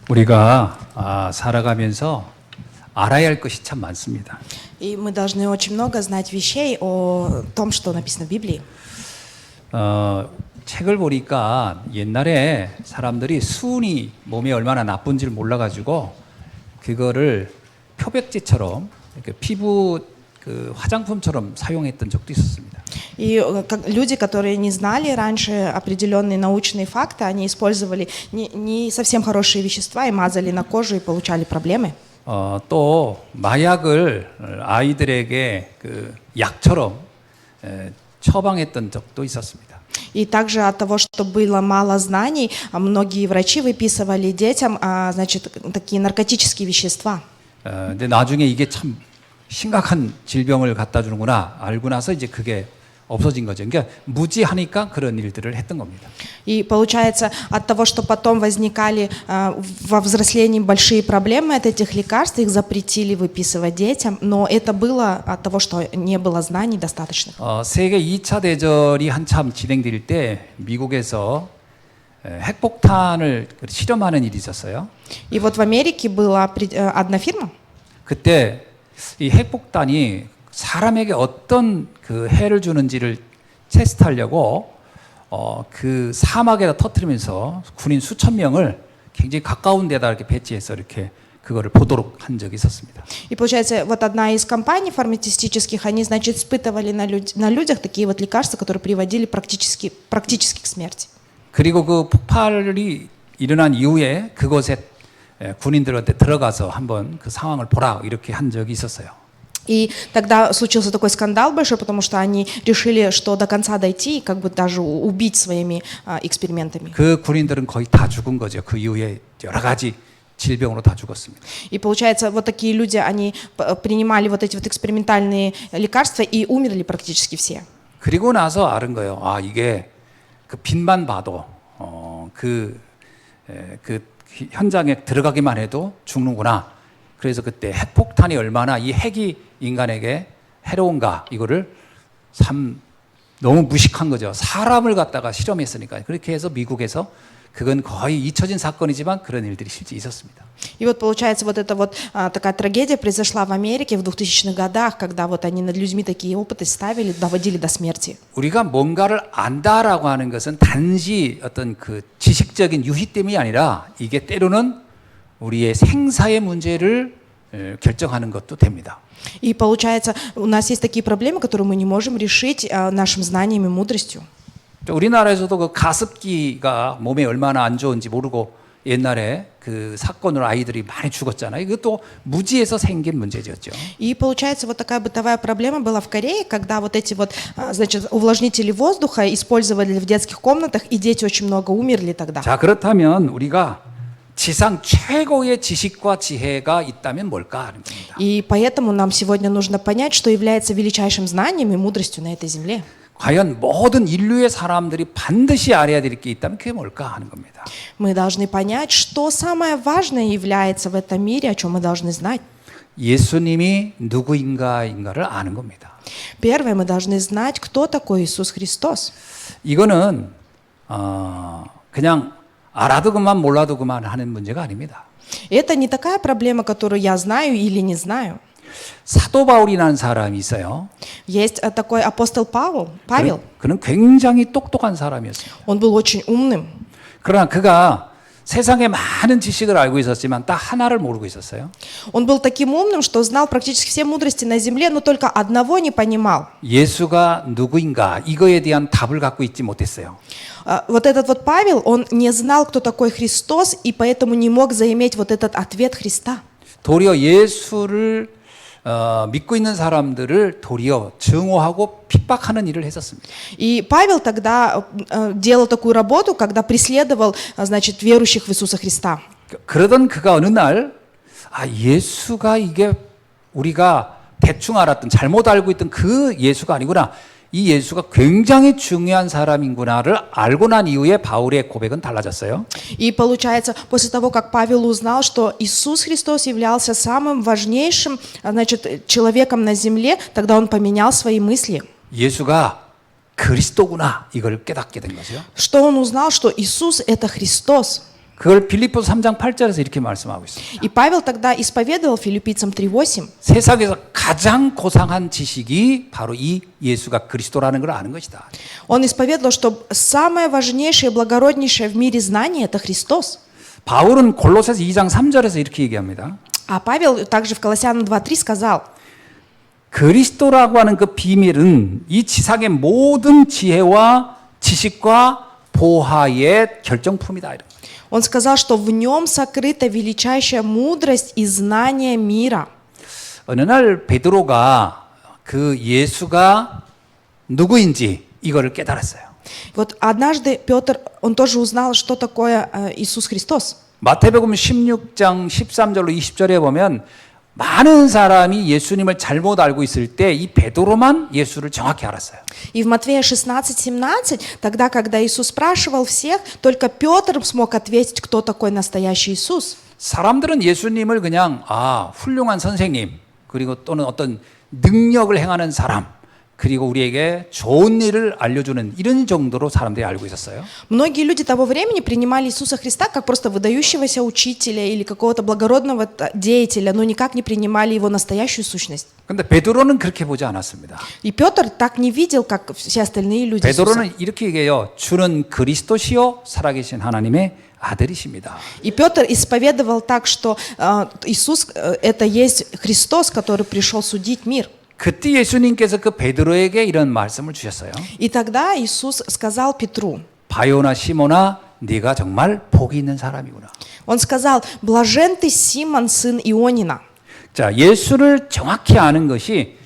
우리가 살아가면서 알아야 할 것이 참 많습니다. И мы должны очень много знать вещей о том, что написано в Библии. 책을 보니까 옛날에 사람들이 수은이 몸에 얼마나 나쁜지를 몰라가지고 그거를 표백제처럼 이렇게 피부 그 화장품처럼 사용했던 적도 있었습니다. И люди, которые не знали раньше определенные научные факты, они использовали не совсем хорошие вещества и мазали на кожу и получали проблемы. 또 마약을 아이들에게 그 약처럼 처방했던 적도 있었습니다. И также от того, что было мало знаний, многие врачи выписывали детям, значит, такие наркотические вещества. 근데 на중에 이게 참 심각한 질병을 갖다 주는구나 알고 나서 이제 그게 없어진 거죠. 그러니까 무지하니까 그런 일들을 했던 겁니다. И получается, от того, что потом возникали во взрослении большие проблемы от этих лекарств, их запретили выписывать детям, но это было от того, что не было знаний достаточных. 세계 2차 대전이 한참 진행될 때 미국에서 핵폭탄을 실험하는 일이 있었어요. И вот в Америке была одна фирма. 그때 이 핵폭탄이 사람에게 어떤 그 해를 주는지를 테스트하려고 그 사막에다 터뜨리면서 군인 수천 명을 굉장히 가까운 데다 이렇게 배치해서 이렇게 그거를 보도록 한 적이 있었습니다. И получается, вот одна из компаний фармацевтических, они, значит, испытывали на людях такие вот лекарства, которые приводили практически к смерти. 그리고 그 폭발이 일어난 이후에 그곳에 군인들한테 들어가서 한번 그 상황을 보라 이렇게 한 적이 있었어요. И тогда случился такой скандал большой, потому что они решили, что до конца дойти и как бы даже убить своими экспериментами. 그 군인들은 거의 다 죽은 거죠. 그 이후에 여러 가지 질병으로 다 죽었습니다. И получается, вот такие люди, они принимали вот эти вот экспериментальные лекарства и умерли практически все. 그리고 나서 알은 거예요. 이게 그 빛만 봐도 그 현장에 들어가기만 해도 죽는구나. 그래서 그때 핵폭탄이 얼마나 이 핵이 인간에게 해로운가 이거를 참 너무 무식한 거죠. 사람을 갖다가 실험했으니까. 그렇게 해서 미국에서 그건 거의 잊혀진 사건이지만 그런 일들이 실제 있었습니다. И вот получается, вот эта вот такая трагедия произошла в Америке в 2000-х годах, когда вот они над людьми такие опыты ставили, доводили до смерти. 우리가 뭔가를 안다라고 하는 것은 단지 어떤 그 지식적인 유희 때문이 아니라 이게 때로는 우리의 생사의 문제를 결정하는 것도 됩니다. И получается, у нас есть такие проблемы, которые мы не можем решить нашим знанием и мудростью. 우리나라에서도 그 가습기가 몸에 얼마나 안 좋은지 모르고 옛날에 그 사건으로 아이들이 많이 죽었잖아요. 이것도 무지에서 생긴 문제였죠. И получается, вот такая бытовая проблема была в Корее, когда вот эти вот, значит, увлажнители воздуха использовали в детских комнатах, и дети очень много умерли тогда. 자, 그렇다면 우리가 지상 최고의 지식과 지혜가 있다면 뭘까 하는 겁니다. И поэтому нам сегодня нужно понять, что является величайшим знанием и мудростью на этой земле. 과연 모든 인류의 사람들이 반드시 알아야 될 게 있다면 그게 뭘까 하는 겁니다. Мы должны понять, что самое важное является в этом мире, о чем мы должны знать. 예수님이 누구인가를 아는 겁니다. Первое, мы должны знать, кто такой Иисус Христос. 이거는 그냥 알아도 그만 몰라도 그만 하는 문제가 아닙니다. Это не такая проблема, которую я знаю или не знаю. 사도 바울이라는 사람이 있어요. Есть такой апостол Павел. 그는 굉장히 똑똑한 사람이었어요. Он был очень умным. 그러나 그가 세상에 많은 지식을 알고 있었지만 딱 하나를 모르고 있었어요. Он был таким умным, что знал практически все мудрости на земле, но только одного не понимал. 예수가 누구인가 이거에 대한 답을 갖고 있지 못했어요. Вот этот вот Павел, он не знал, кто такой Христос, и поэтому не мог заиметь вот этот ответ Христа. 도리어 예수를 믿고 있는 사람들을 도리어 증오하고 핍박하는 일을 했었습니다. И Павел тогда делал такую работу, когда преследовал, значит, верующих в Иисуса Христа. 그러던 그가 어느 날 예수가 이게 우리가 대충 알았던 잘못 알고 있던 그 예수가 아니구나. 이 예수가 굉장히 중요한 사람인구나를 알고 난 이후에 바울의 고백은 달라졌어요. И получается, после того, как Павел узнал, что Иисус Христос являлся самым важнейшим, значит, человеком на земле, тогда он поменял свои мысли. 예수가 그리스도구나 이걸 깨닫게 된 거죠. Что он узнал, что Иисус — это Христос. 그걸 빌립보서 3장 8절에서 이렇게 말씀하고 있습니다. И Павел тогда исповедовал филиппийцам 3:8. 세상에서 가장 고상한 지식이 바로 이 예수가 그리스도라는 걸 아는 것이다. Он исповедовал, что самое важнейшее и благороднейшее в мире знание – это Христос. 바울은 골로새서 2장 3절에서 이렇게 얘기합니다. А Павел также в Колоссянам 2:3 сказал: 그리스도라고 하는 그 비밀은 이 지상의 모든 지혜와 지식과 보화의 결정품이다. 이런. Он сказал, что в нем сокрыта величайшая мудрость и знание мира. 어느 날 베드로가 그 예수가 누구인지 이거를 깨달았어요. Вот однажды Петр, он тоже узнал, что такое Иисус Христос. 마태복음 16장 13절로 20절에 보면 많은 사람이 예수님을 잘못 알고 있을 때 이 베드로만 예수를 정확히 알았어요. И в Матфея 16:17, тогда, когда Иисус спрашивал всех, только Петр смог ответить, кто такой настоящий Иисус. 사람들은 예수님을 그냥 훌륭한 선생님 그리고 또는 어떤 능력을 행하는 사람 그리고 우리에게 좋은 일을 알려주는 이런 정도로 사람들이 알고 있었어요. Многие люди того времени принимали Иисуса Христа как просто выдающегося учителя или какого-то благородного деятеля, но никак не принимали его настоящую сущность. 근데 베드로는 그렇게 보지 않았습니다. И Петр так не видел, как все остальные люди Иисуса. 베드로는 이렇게 얘기해요. 주는 그리스도시요 살아계신 하나님의 아들이십니다. И Петр исповедовал так, что Иисус это есть Христос, который пришел судить мир. 그때 예수님께서 그 베드로에게 이런 말씀을 주셨어요. И тогда Иисус сказал Петру, 바요나 시모나 네가 정말 복이 있는 사람이구나. Он сказал: «Блажен ты, Симон, сын Ионина». 자, 예수를 정확히 아는 것이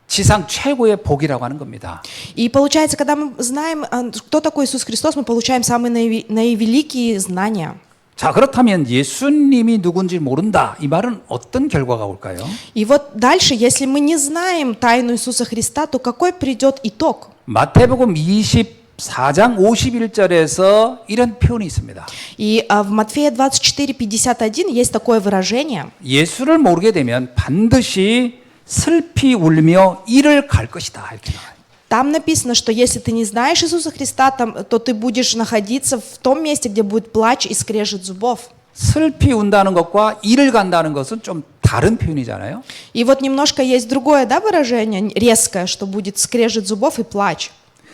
지상 최고의 복이라고 하는 겁니다. И получается, когда мы знаем, кто такой Иисус Христос, мы получаем самые наивеликие знания. 자, 그렇다면 예수님이 누군지 모른다. 이 말은 어떤 결과가 올까요? И вот дальше, если мы не знаем тайну Иисуса Христа, то какой придет итог? 마태복음 24장 51절에서 이런 표현이 있습니다. И в Матфея 24:51 есть такое выражение. 예수를 모르게 되면 반드시 슬피 울며 이를 갈 것이다. 이렇게 나와요. Там написано, что если ты не знаешь Иисуса Христа, то ты будешь находиться в том месте, где будет плач и скрежет зубов. 슬피 운다는 것과 이를 간다는 것은 좀 다른 표현이잖아요. И вот немножко есть другое, да, выражение, резкое, что будет скрежет зубов и плач.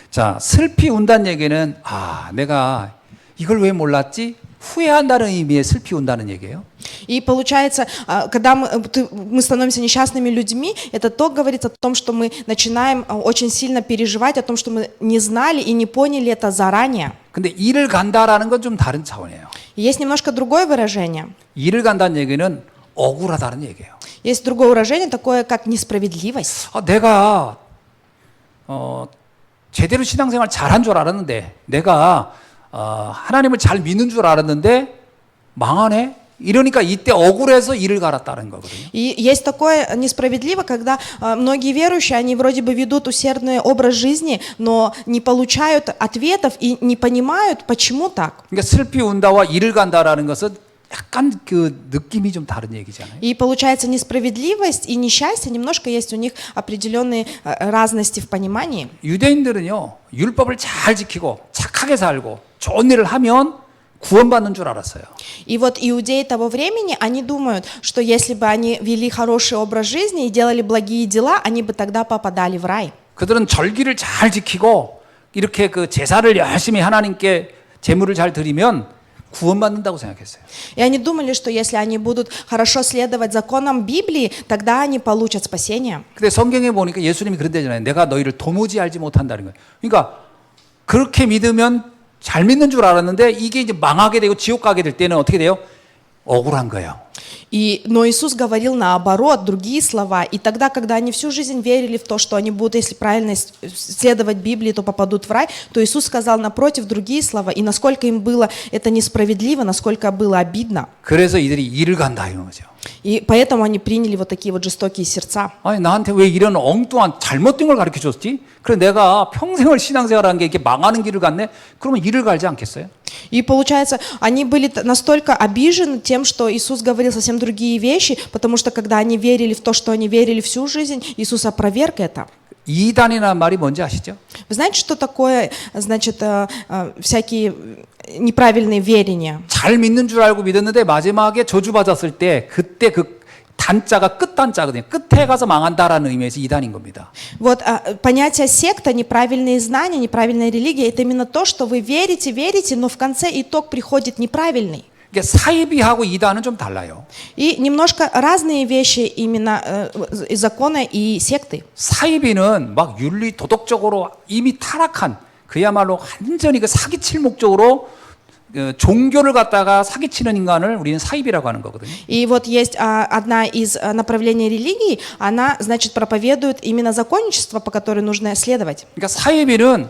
자, 슬피 운다는 얘기는 내가 이걸 왜 몰랐지? 후회한다는 의미의 슬피 운다는 얘기예요. И получается, когда мы становимся несчастными людьми, это то говорит о том, что мы начинаем очень сильно переживать о том, что мы не знали и не поняли это заранее. 근데 이를 간다라는 건 좀 다른 차원이에요. И есть немножко другое выражение. 이를 간다는 얘기는 억울하다는 얘기예요. Есть другое выражение, такое как несправедливость. 내가 제대로 신앙생활 잘한 줄 알았는데 내가 하나님을 잘 믿는 줄 알았는데 망하네? 이러니까 이때 억울해서 이를 갈았다는 거거든요. И есть такое несправедливо, когда многие верующие, они вроде бы ведут усердный образ жизни, но не получают ответов и не понимают, почему так. 그러니까 슬피 운다와 이를 간다라는 것은 약간 그 느낌이 좀 다른 얘기잖아요. И получается, несправедливость и несчастье немножко есть у них определенные разности в понимании. 유대인들은요, 율법을 잘 지키고 착하게 살고 좋은 일을 하면 구원받는 줄 알았어요. И вот иудеи того времени, они думают, что если бы они вели хороший образ жизни и делали благие дела, они бы тогда попадали в рай. 그들은 절기를 잘 지키고 이렇게 그 제사를 열심히 하나님께 제물을 잘 드리면 구원받는다고 생각했어요. И они думали, что если они будут хорошо следовать законам Библии, тогда они получат спасение. 근데 성경에 보니까 예수님이 그런다잖아요. 내가 너희를 도무지 알지 못한다는 거예요. 그러니까 그렇게 믿으면 잘 믿는 줄 알았는데 이게 이제 망하게 되고 지옥 가게 될 때는 어떻게 돼요? 억울한 거예요. Но Иисус говорил наоборот, другие слова. И тогда, когда они всю жизнь верили в то, что они будут, если правильно следовать Библии, то попадут в рай, то Иисус сказал напротив другие слова. И насколько им было это несправедливо, насколько было обидно. 그래서 이들이 이를 간다 이런 거죠. И поэтому они приняли вот такие вот жестокие сердца. 아니 나한테 왜 이런 엉뚱한 잘못된 걸 가르쳐 줬지? 그래 내가 평생을 신앙생활한 게 이렇게 망하는 길을 갔네? 그러면 이를 갈지 않겠어요? И получается, они были настолько обижены тем, что Иисус говорил совсем другие вещи, потому что когда они верили в то, что они верили всю жизнь, Иисус опроверг это. 이단이라는 말이 뭔지 아시죠? Вы знаете, что такое, значит, всякие неправильные верения. 잘 믿는 줄 알고 믿었는데 마지막에 저주받았을 때 그때 그 단자가 끝단자거든요. 끝에 가서 망한다라는 의미에서 이단인 겁니다. Вот понятие секта, неправильные знания, неправильная религия, это именно то, что вы верите, верите, но в конце итог приходит неправильный. 이게 사이비하고 이단은 좀 달라요. И немножко разные вещи именно закона и секты. 사이비는 막 윤리 도덕적으로 이미 타락한 그야말로 완전히 그 사기칠 목적으로 종교를 갖다가 사기치는 인간을 우리는 사이비라고 하는 거거든요. И вот есть одна из направлений религии, она, значит, проповедует именно законничество, по которой нужно следовать. 그러니까 사이비는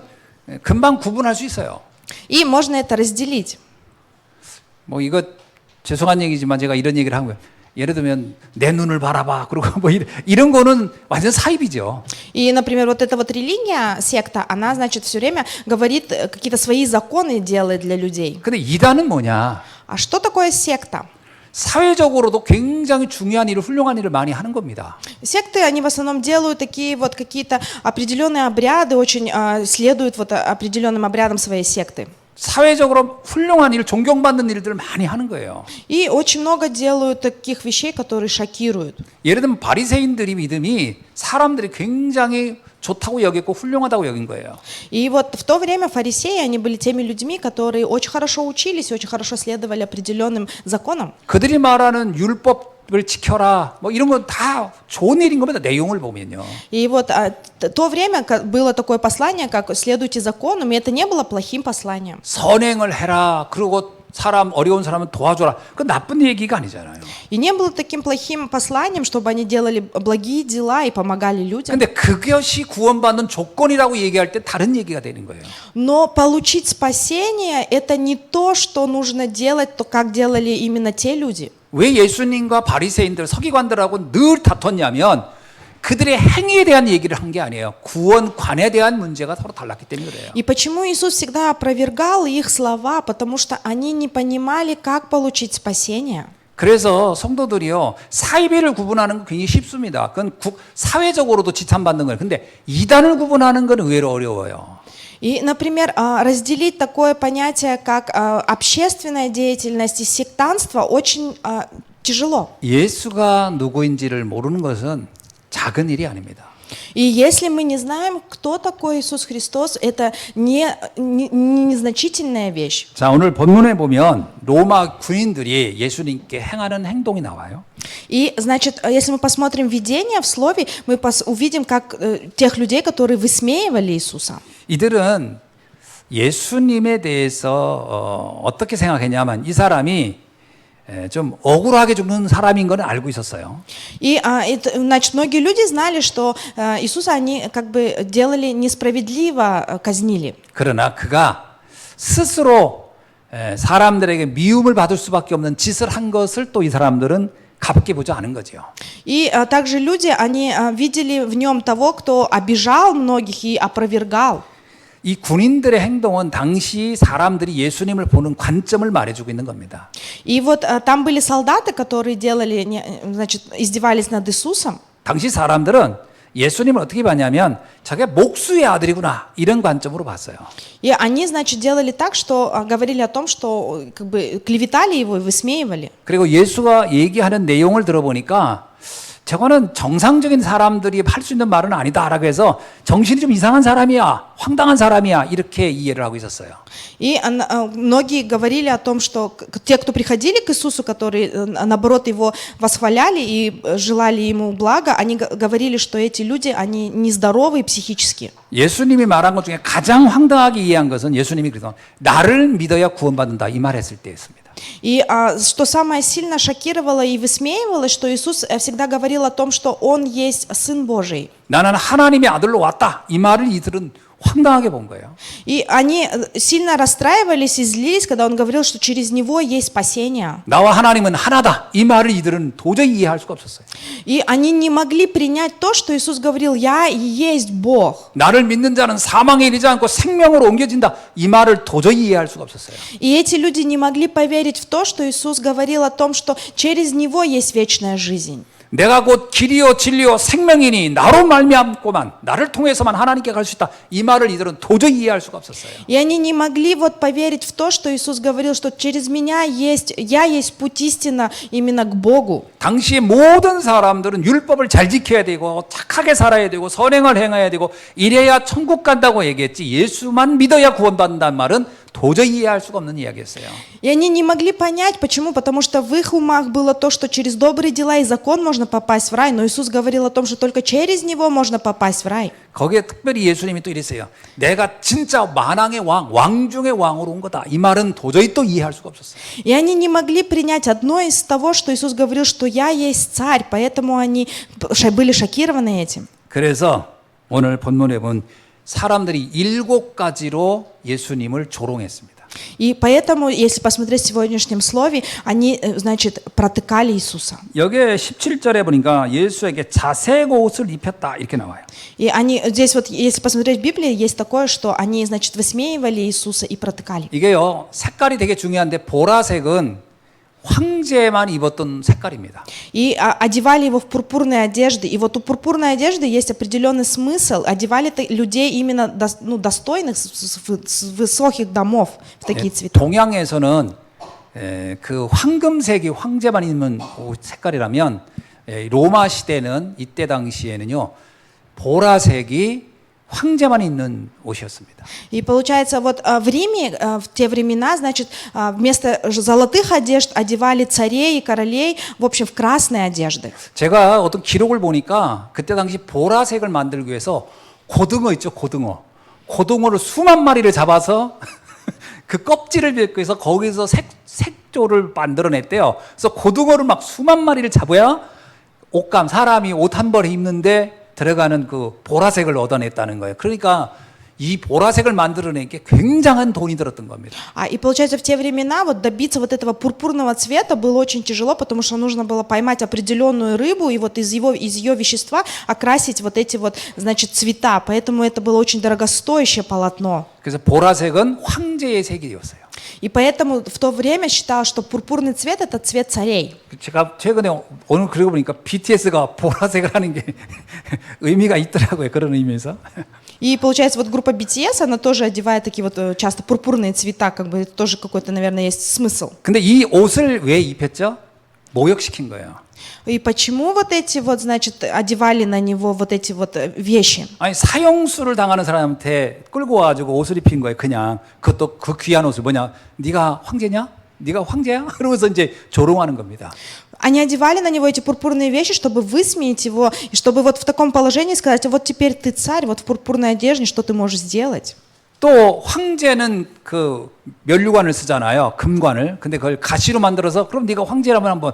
금방 구분할 수 있어요. И можно это разделить. 뭐 이거 죄송한 얘기지만 제가 이런 얘기를 한 거예요. 예를 들면 내 눈을 바라봐. 그리고 뭐 이런 거는 완전 사이비죠. И, например, вот эта вот религия, секта, она, значит, все время говорит, какие-то свои законы делает для людей. 근데 이단은 뭐냐? А что такое секта? 사회적으로도 굉장히 중요한 일을 훌륭한 일을 많이 하는 겁니다. Секты, они в основном делают такие вот какие-то определенные обряды, очень следуют вот определенным обрядам своей секты. 사회적으로 훌륭한 일, 존경받는 일들을 많이 하는 거예요. И очень много делают таких вещей, которые шокируют. 예를 들면 바리새인들이 믿음이 사람들이 굉장히 좋다고 여겼고 훌륭하다고 여긴 거예요. И вот в то время фарисеи, они были теми людьми, которые очень хорошо учились и очень хорошо следовали определенным законам. 그들이 말하는 율법을 지켜라, 뭐 이런 건 다 좋은 일인 겁니다. 내용을 보면요. И вот то время было такое послание, как «следуйте законам», и это не было плохим посланием. 선행을 해라. 그리고 어려운 사람은 도와줘라. 그 나쁜 얘기가 아니잖아요. И не было таким плохим посланием, чтобы они делали благие дела и помогали людям. 근데 그것이 구원받는 조건이라고 얘기할 때 다른 얘기가 되는 거예요. Но получить спасение – это не то, что нужно делать, то, как делали именно те люди. 왜 예수님과 바리새인들, 서기관들하고 늘 다퉜냐면 그들의 행위에 대한 얘기를 한 게 아니에요. 구원관에 대한 문제가 서로 달랐기 때문에 그래요. И почему Иисус всегда опровергал их слова? Потому что они не понимали, как получить спасение. 그래서 성도들이요, 사이비를 구분하는 건 굉장히 쉽습니다. 그건 사회적으로도 지탄받는 거예요. 근데 이단을 구분하는 건 의외로 어려워요. И, например, разделить такое понятие, как общественная деятельность и сектантство, очень тяжело. 예수가 누구인지를 모르는 것은 작은 일이 아닙니다. И если мы не знаем, кто такой Иисус Христос, это незначительная вещь. 자, 오늘 본문에 보면 로마 군인들이 예수님께 행하는 행동이 나와요. И, значит, если мы посмотрим видение в слове, мы увидим, как тех людей, которые высмеивали Иисуса. 이들은 예수님에 대해서 어떻게 생각했냐면 이 사람이 좀 억울하게 죽는 사람인 건 알고 있었어요. И, значит, многие люди знали, что Иисуса они как бы делали несправедливо, казнили. 그러나 그가 스스로 사람들에게 미움을 받을 수밖에 없는 짓을 한 것을 또 이 사람들은 가볍게 보지 않은 거죠. И также люди, они видели в нем того, кто обижал многих и опровергал. 이 군인들의 행동은 당시 사람들이 예수님을 보는 관점을 말해주고 있는 겁니다. И вот там были солдаты, которые делали, значит, издевались над Иисусом. 당시 사람들은 예수님을 어떻게 봤냐면 자기가 목수의 아들이구나 이런 관점으로 봤어요. И они, значит, делали так, что говорили о том, что как бы клеветали его и высмеивали. 그리고 예수가 얘기하는 내용을 들어보니까 저거는 정상적인 사람들이 할 수 있는 말은 아니다라고 해서 정신이 좀 이상한 사람이야, 황당한 사람이야 이렇게 이해를 하고 있었어요. И многие говорили о том, что те, кто приходили к Иисусу, которые, наоборот, его восхваляли и желали ему блага, они говорили, что эти люди, они нездоровые психически. 예수님이 말한 것 중에 가장 황당하게 이해한 것은 예수님이 그래서 나를 믿어야 구원받는다 이 말했을 때였습니다. И что самое сильно шокировало и высмеивало, что Иисус всегда говорил о том, что Он есть Сын Божий. 나는 하나님의 아들로 왔다 이 말을 이들은 황당하게 본 거예요. И они сильно расстраивались и злились, когда Он говорил, что через Него есть спасение. 나와 하나님은 하나다 이 말을 이들은 도저히 이해할 수가 없었어요. И они не могли принять то, что Иисус говорил: «Я и есть Бог». 나를 믿는 자는 사망에 이르지 않고 생명으로 옮겨진다 이 말을 도저히 이해할 수가 없었어요. И эти люди не могли поверить в то, что Иисус говорил о том, что через Него есть вечная жизнь. 내가 곧 길이요 진리요 생명이니 나로 말미암고만 나를 통해서만 하나님께 갈 수 있다. 이 말을 이들은 도저히 이해할 수가 없었어요. И они не могли вот поверить в то, что Иисус говорил, что через меня есть, я есть путь истина именно к Богу. 당시의 모든 사람들은 율법을 잘 지켜야 되고 착하게 살아야 되고 선행을 행해야 되고 이래야 천국 간다고 얘기했지 예수만 믿어야 구원받는다는 말은 도저히 이해할 수가 없는 이야기였어요. И они не могли понять, почему, потому что в их умах было то, что через добрые дела и закон можно попасть в рай, но Иисус говорил о том, что только через него можно попасть в рай. 거기에 특별히 예수님이 또 이랬어요. 내가 진짜 만왕의 왕, 왕 중의 왕으로 온 거다. 이 말은 도저히 또 이해할 수가 없었어요. И они не могли принять одно из того, что Иисус говорил, что я есть царь, поэтому они были шокированы этим. 그래서 오늘 본문에 본 사람들이 7가지로 예수님을 조롱했습니다. И поэтому, если посмотреть в сегодняшнем слове, они, значит, протыкали Иисуса. 여기에 17절에 보니까 예수에게 자색 옷을 입혔다 이렇게 나와요. И они, здесь вот, если посмотреть в Библии, есть такое, что они, значит, высмеивали Иисуса и протыкали. 이게요 색깔이 되게 중요한데 보라색은 황제만 입었던 색깔입니다. И одевали его в пурпурные одежды. И вот у пурпурной одежды есть определенный смысл. Одевали людей именно достойных, с высоких домов в такие цвета. 동양에서는 그 황금색이 황제만 입는 옷 색깔이라면 로마 시대는 이때 당시에는요 보라색이 황제만 입는 옷이었습니다. И получается, вот в Риме в те времена, значит, вместо золотых одежд одевали царей и королей, в общем, в красные одежды. 제가 어떤 기록을 보니까 그때 당시 보라색을 만들기 위해서 고등어 있죠, 고등어. 고등어를 수만 마리를 잡아서 그 껍질을 벗겨서 거기서 색조를 만들어냈대요. 그래서 고등어를 막 수만 마리를 잡아야 옷감, 사람이 옷 한 벌 입는데 들어가는 그 보라색을 얻어냈다는 거예요. 그러니까 이 보라색을 만들어낸 게 굉장한 돈이 들었던 겁니다. И получается, в те времена вот добиться вот этого пурпурного цвета было очень тяжело, потому что нужно было поймать определенную рыбу и вот из ее вещества окрасить вот эти вот, значит, цвета. Поэтому это было очень дорогостоящее полотно. 그래서 보라색은 황제의 색이었어요. И поэтому в то время считалось, что пурпурный цвет – это цвет царей. 제가 최근에 오늘 그러고 보니까 BTS가 보라색을 하는 게 의미가 있더라고요. 그런 의미에서. И получается, вот группа BTS, она тоже одевает такие вот часто пурпурные цвета, как бы это тоже какой-то, наверное, есть смысл. 근데 이 옷을 왜 입혔죠? 모욕시킨 거예요. И почему вот эти вот, значит, одевали на него вот эти вот вещи? 아니 사형수를 당하는 사람한테 끌고 와가지고 옷을 입힌 거예요. 그냥 그것도 그 귀한 옷을 뭐냐? 네가 황제냐? 네가 황제야? 그러면서 이제 조롱하는 겁니다. Они одевали на него эти пурпурные вещи, чтобы высмеять его, и чтобы вот в таком положении сказать: вот теперь ты царь, вот в пурпурной одежде, что ты можешь сделать? 또 황제는 그 면류관을 쓰잖아요. 금관을. 근데 그걸 가시로 만들어서 그럼 네가 황제라면 한번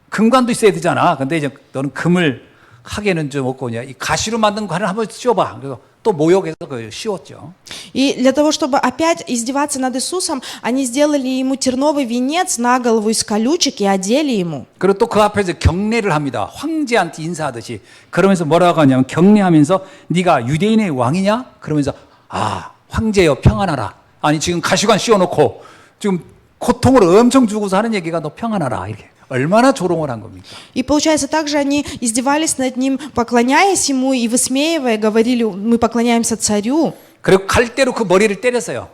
금관도 있어야 되잖아. 근데 이제 너는 금을 하기에는 좀 없고 이 가시로 만든 관을 한번 씌워봐. 그래서 또 모욕해서 그걸 씌웠죠. И для того, чтобы опять издеваться над Иисусом, они сделали ему терновый венец на голову из колючек и одели ему. 그리고 또 그 앞에서 경례를 합니다. 황제한테 인사하듯이. 그러면서 뭐라고 하냐면 경례하면서 네가 유대인의 왕이냐? 그러면서 아 황제여 평안하라. 아니 지금 가시관 씌워놓고 지금 고통을 엄청 주고서 하는 얘기가 너 평안하라 이렇게. 얼마나 조롱을 한 겁니까? И получается, также они издевались над ним, поклоняясь ему и высмеивая, говорили: мы поклоняемся царю. 그리고 갈대로 그 머리를 때렸어요.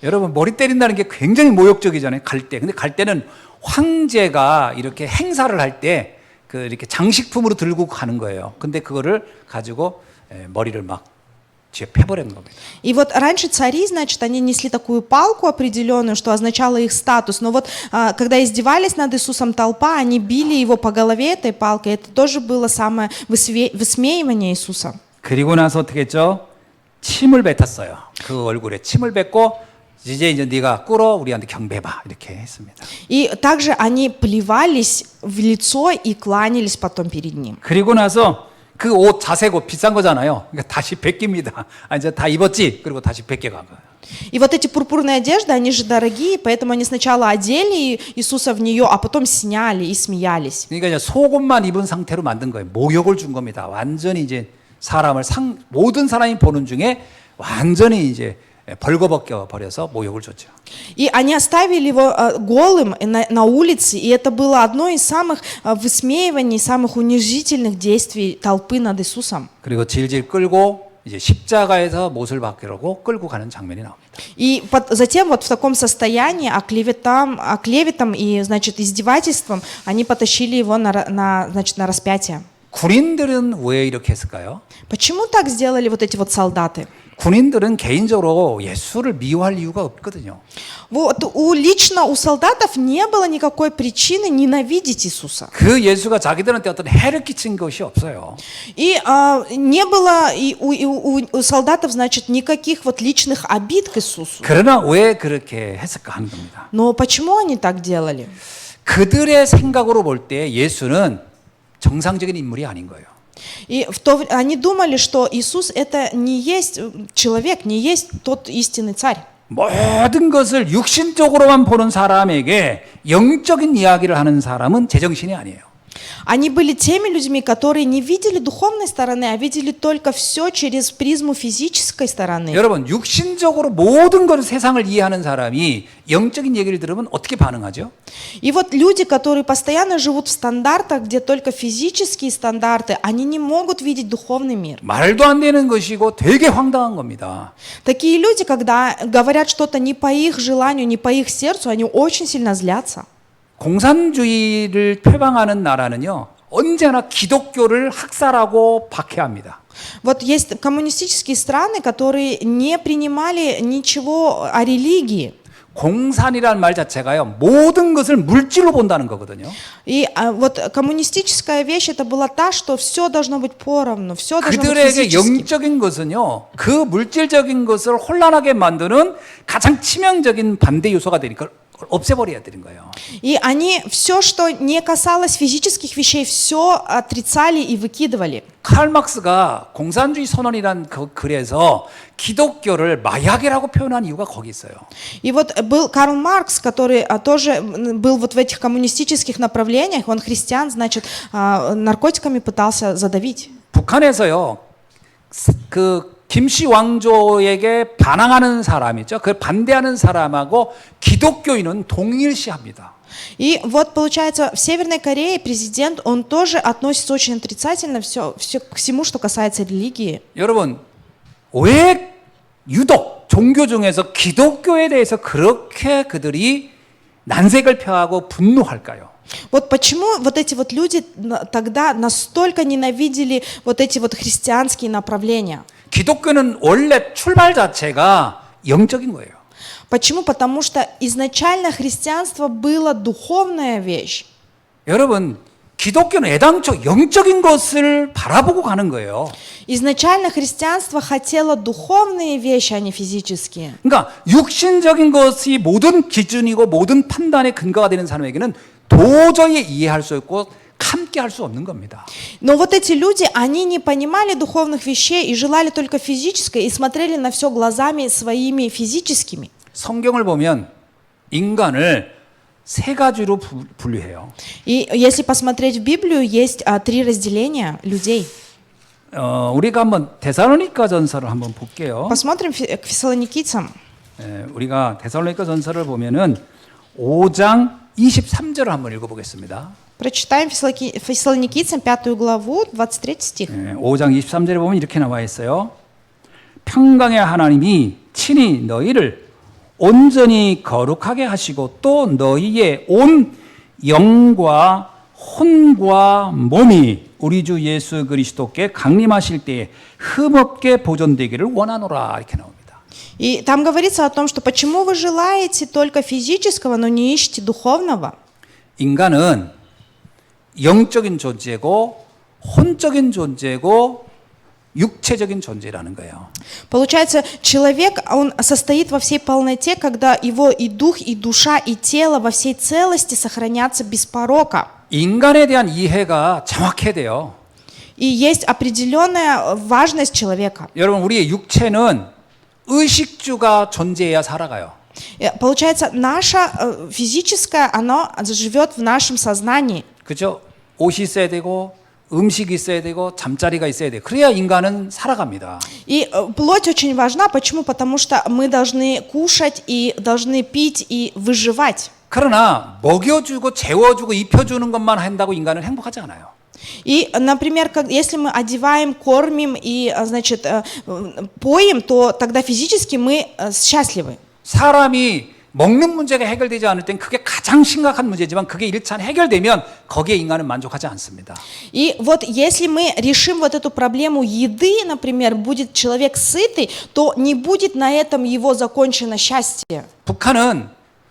여러분 머리 때린다는 게 굉장히 모욕적이잖아요. 갈대. 근데 갈대는 황제가 이렇게 행사를 할 때 그 이렇게 장식품으로 들고 가는 거예요. 근데 그거를 가지고 머리를 막 패버린 겁니다. И вот раньше цари, значит, они несли такую палку определенную, что означало их статус. Но вот когда издевались над Иисусом толпа, они били его по голове этой палкой. Это тоже было самое высмеивание Иисуса. 그리고 나서 어떻게 했죠? 침을 뱉었어요. 그 얼굴에 침을 뱉고 이제 네가 꿇어 우리한테 경배해봐 이렇게 했습니다. И также они плевались в лицо и кланялись потом перед ним. 그리고 나서 그 옷 자색 옷 비싼 거잖아요. 그러니까 다시 벗깁니다. 이제 다 입었지. 그리고 다시 벗겨간 거예요. И вот эти пурпурные одежды, они же дорогие, поэтому они сначала одели Иисуса в нее, а потом сняли и смеялись. 그러니까 이제 속옷만 입은 상태로 만든 거예요. 모욕을 준 겁니다. 완전히 이제 사람을 모든 사람이 보는 중에 완전히 이제 벌거벗겨 버려서 모욕을 줬죠. И они оставили его голым на улице, и это было одно из самых высмеиваний, самых унижительных действий толпы над Иисусом. 그리고 질질 끌고 이제 십자가에서 못을 박으려고 끌고 가는 장면이 나옵니다. И затем вот в таком состоянии оклеветом и, значит, издевательством они потащили его значит, на распятие. 군인들은 왜 이렇게 했을까요? Почему так сделали вот эти вот солдаты? 군인들은 개인적으로 예수를 미워할 이유가 없거든요. Вот лично у солдатов не было никакой причины ненавидеть Иисуса. 그 예수가 자기들한테 어떤 해를 끼친 것이 없어요. И не было и у солдатов, значит, никаких вот личных обид к Иисусу. 그러나 왜 그렇게 했을까 하는 겁니다. Но почему они так делали? 그들의 생각으로 볼 때 예수는 정상적인 인물이 아닌 거예요. И они думали, что Иисус это не есть человек, не есть тот истинный царь. 모든 것을 육신적으로만 보는 사람에게 영적인 이야기를 하는 사람은 제정신이 아니에요. Они были теми людьми, которые не видели духовной стороны, а видели только все через призму физической стороны. 여러분, 육신적으로 모든 것을 세상을 이해하는 사람이 영적인 얘기를 들으면 어떻게 반응하죠? И вот люди, которые постоянно живут в стандартах, где только физические стандарты, они не могут видеть духовный мир. 말도 안 되는 것이고 되게 황당한 겁니다. Такие люди, когда говорят что-то не по их желанию, не по их сердцу, они очень сильно злятся. 공산주의를 표방하는 나라는요, 언제나 기독교를 학살하고 박해합니다. Вот есть коммунистические страны, которые не принимали ничего о религии. 공산이라는 말 자체가요, 모든 것을 물질로 본다는 거거든요. И вот коммунистическая вещь это была та, что все должно быть поровну, все должно быть 그들에게 физически. 영적인 것은요, 그 물질적인 것을 혼란하게 만드는 가장 치명적인 반대 요소가 되니까 없애버려야 되는 거예요. И они все, что не касалось физических вещей, все отрицали и выкидывали. 칼 막스가 공산주의 선언이란 그 글에서 기독교를 마약이라고 표현한 이유가 거기 있어요. И вот был Карл Маркс, который тоже был вот в этих коммунистических направлениях, он христиан, значит, наркотиками пытался задавить. 북한에서요, 그 김씨 왕조에게 반항하는 사람이죠. 그 반대하는 사람하고 기독교인은 동일시합니다. И вот получается, в Северной Корее президент, он тоже относится очень отрицательно к всему, что касается религии. 여러분, 왜 유독 종교 중에서 기독교에 대해서 그렇게 그들이 난색을 표하고 분노할까요? Вот почему вот эти вот люди тогда настолько ненавидели вот эти вот христианские направления? 기독교는 원래 출발 자체가 영적인 거예요. Почему? Потому что изначально христианство было духовная вещь. 여러분, 기독교는 애당초 영적인 것을 바라보고 가는 거예요. Изначально христианство хотело духовные вещи, а не физические. 그러니까 육신적인 것이 모든 기준이고 모든 판단의 근거가 되는 사람에게는 도저히 이해할 수 없고 함께 할 수 없는 겁니다. Но вот эти люди, они не понимали духовных вещей и желали только физическое, и смотрели на все глазами своими физическими. 성경을 보면 인간을 세 가지로 분류해요. И если посмотреть в Библию, есть три разделения людей. 우리가 한번 데살로니가전서를 한번 볼게요. Посмотрим к фессалоникийцам. 우리가 데살로니가전서를 보면은 5장 23절을 한번 읽어보겠습니다. Прочитаем фессалоникийцам 5 главу, 23 стих. 5장 23절에 보면 이렇게 나와 있어요. 평강의 하나님이 친히 너희를 온전히 거룩하게 하시고 또 너희의 온 영과 혼과 몸이 우리 주 예수 그리스도께 강림하실 때에 흠없게 보존되기를 원하노라 이렇게 나옵니다. И там говорится о том, что почему вы желаете только физического, но не ищете духовного. 인간은 영적인 존재고 혼적인 존재고 육체적인 존재라는 거예요. Получается, человек, он состоит во всей полноте, когда его и дух, и душа, и тело во всей целости сохранятся без порока. 인간에 대한 이해가 정확해야 돼요. И есть определенная важность человека. 여러분, 우리의 육체는 의식주가 존재해야 살아가요. Получается, наше физическое, оно живет в нашем сознании. 그죠? 옷이 있어야 되고 음식이 있어야 되고 잠자리가 있어야 돼. 그래야 인간은 살아갑니다. И плоть очень важна. Почему? Потому что мы должны кушать и должны пить и выживать. 그러나 먹여주고 재워주고 입혀주는 것만 한다고 인간은 행복하지 않아요. И, например, если мы одеваем, кормим и, значит, поим, то тогда физически мы счастливы. 사람이 먹는 문제가 해결되지 않을 땐 그게 가장 심각한 문제지만 그게 일단 해결되면 거기에 인간은 만족하지 않습니다. И вот если мы решим вот эту проблему еды, например, будет человек сытый, то не будет на этом его закончено счастье. 북한은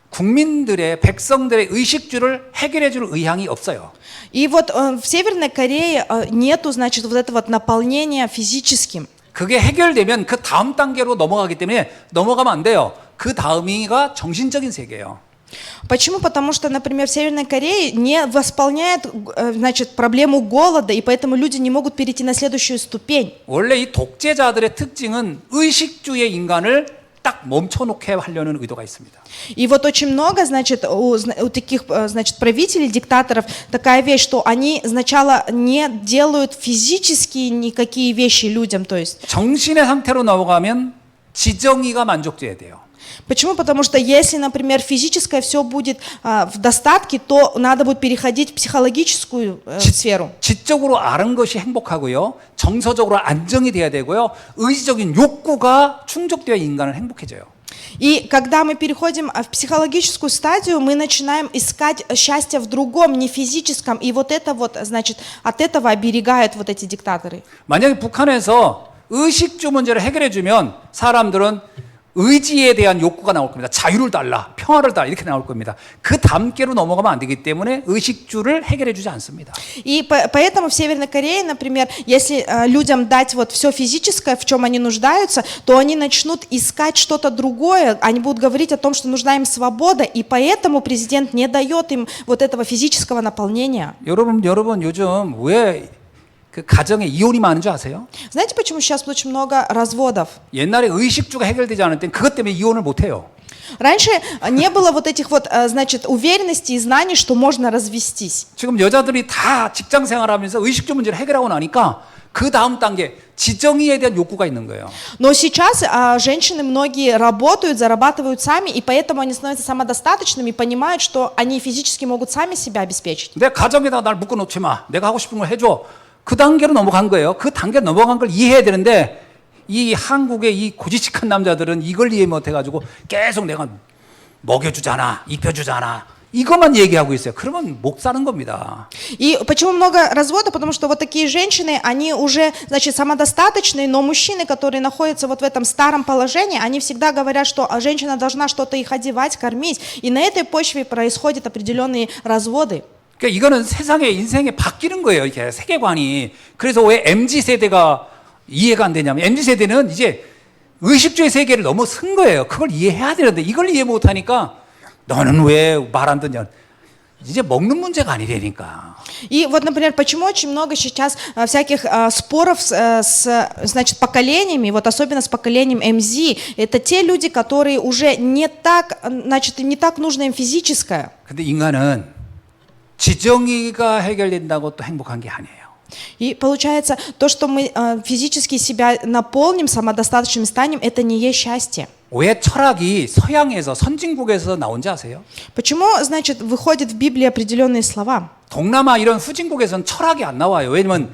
국민들의 백성들의 의식주를 해결해 줄 의향이 없어요. И вот в Северной Корее нету, значит, вот этого вот наполнения физическим. 그게 해결되면 그 다음 단계로 넘어가기 때문에 넘어가면 안 돼요. 그 다음이가 정신적인 세계예요. Почему? Потому что, например, в Северной Корее не восполняет, значит, проблему голода, и поэтому люди не могут перейти на следующую ступень. 원래 이 독재자들의 특징은 의식주의 인간을 딱 멈춰놓게 하려는 의도가 있습니다. И вот очень много, значит, у таких, значит, правителей, диктаторов такая вещь, что они сначала не делают физические никакие вещи людям, то есть. 정신의 상태로 넘어가면 지정의가 만족돼야 돼요. Почему? Потому что если, например, физическое все будет в достатке, то надо будет переходить в психологическую сферу. 지적으로 아는 것이 행복하고요. 정서적으로 안정이 돼야 되고요. 의지적인 욕구가 충족되어 인간은 행복해져요. И когда мы переходим в психологическую стадию, мы начинаем искать счастье в другом, не физическом. И вот это вот, значит, от этого оберегают вот эти диктаторы. 만약에 북한에서 의식주 문제를 해결해 주면 사람들은 의지에 대한 욕구가 나올 겁니다. 자유를 달라, 평화를 달라 이렇게 나올 겁니다. 그 단계로 넘어가면 안 되기 때문에 의식주를 해결해 주지 않습니다. И поэтому в Северной Корее, например, если людям дать вот все физическое, в чем они нуждаются, то они начнут искать что-то другое, они будут говорить о том, что нужна им свобода, и поэтому президент не дает им вот этого физического наполнения. 여러분 요즘 왜 그 가정에 이혼이 많은 줄 아세요? Знаете, почему сейчас очень много разводов? 옛날에 의식주가 해결되지 않을 땐 그것 때문에 이혼을 못 해요. Раньше не было вот этих вот, значит, уверенностей и знаний, что можно развестись. 지금 여자들이 다 직장 생활하면서 의식주 문제를 해결하고 나니까 그 다음 단계 지정의에 대한 욕구가 있는 거예요. Но сейчас женщины многие работают, зарабатывают сами, и поэтому они становятся самодостаточными и понимают, что они физически могут сами себя обеспечить. 내 가정에다 날 묶어놓지 마. 내가 하고 싶은 걸 해줘. 그 단계로 넘어간 거예요. 그 단계로 넘어간 걸 이해해야 되는데 이 한국의 이 고지식한 남자들은 이걸 이해 못해가지고 계속 내가 먹여주잖아, 입혀주잖아. 이것만 얘기하고 있어요. 그러면 못 사는 겁니다. И почему много разводов? Потому что вот такие женщины, они уже, значит, самодостаточные, но мужчины, которые находятся вот в этом старом положении, они всегда говорят, что женщина должна что-то их одевать, кормить. И на этой почве происходят определенные разводы. 그러니까 이거는 세상의 인생에 바뀌는 거예요. 이렇게 세계관이. 그래서 왜 MZ 세대가 이해가 안 되냐면 MZ 세대는 이제 의식주의 세계를 넘어선 거예요. 그걸 이해해야 되는데 이걸 이해 못 하니까 너는 왜 말 안 듣냐. 이제 먹는 문제가 아니라니까. И вот, например, почему очень много сейчас всяких споров значит, поколениями, вот особенно с поколением МЗ, это те люди, которые уже не так, значит, не так нужно им физическое. 근데 인간은 지정의가 해결된다고 또 행복한 게 아니에요. И получается, то, что мы физически себя наполним, самодостаточными станем, это не есть счастье. 왜 철학이 서양에서 선진국에서 나온지 아세요? Почему, значит, выходят в Библии определенные слова? 동남아 이런 후진국에서는 철학이 안 나와요. 왜냐면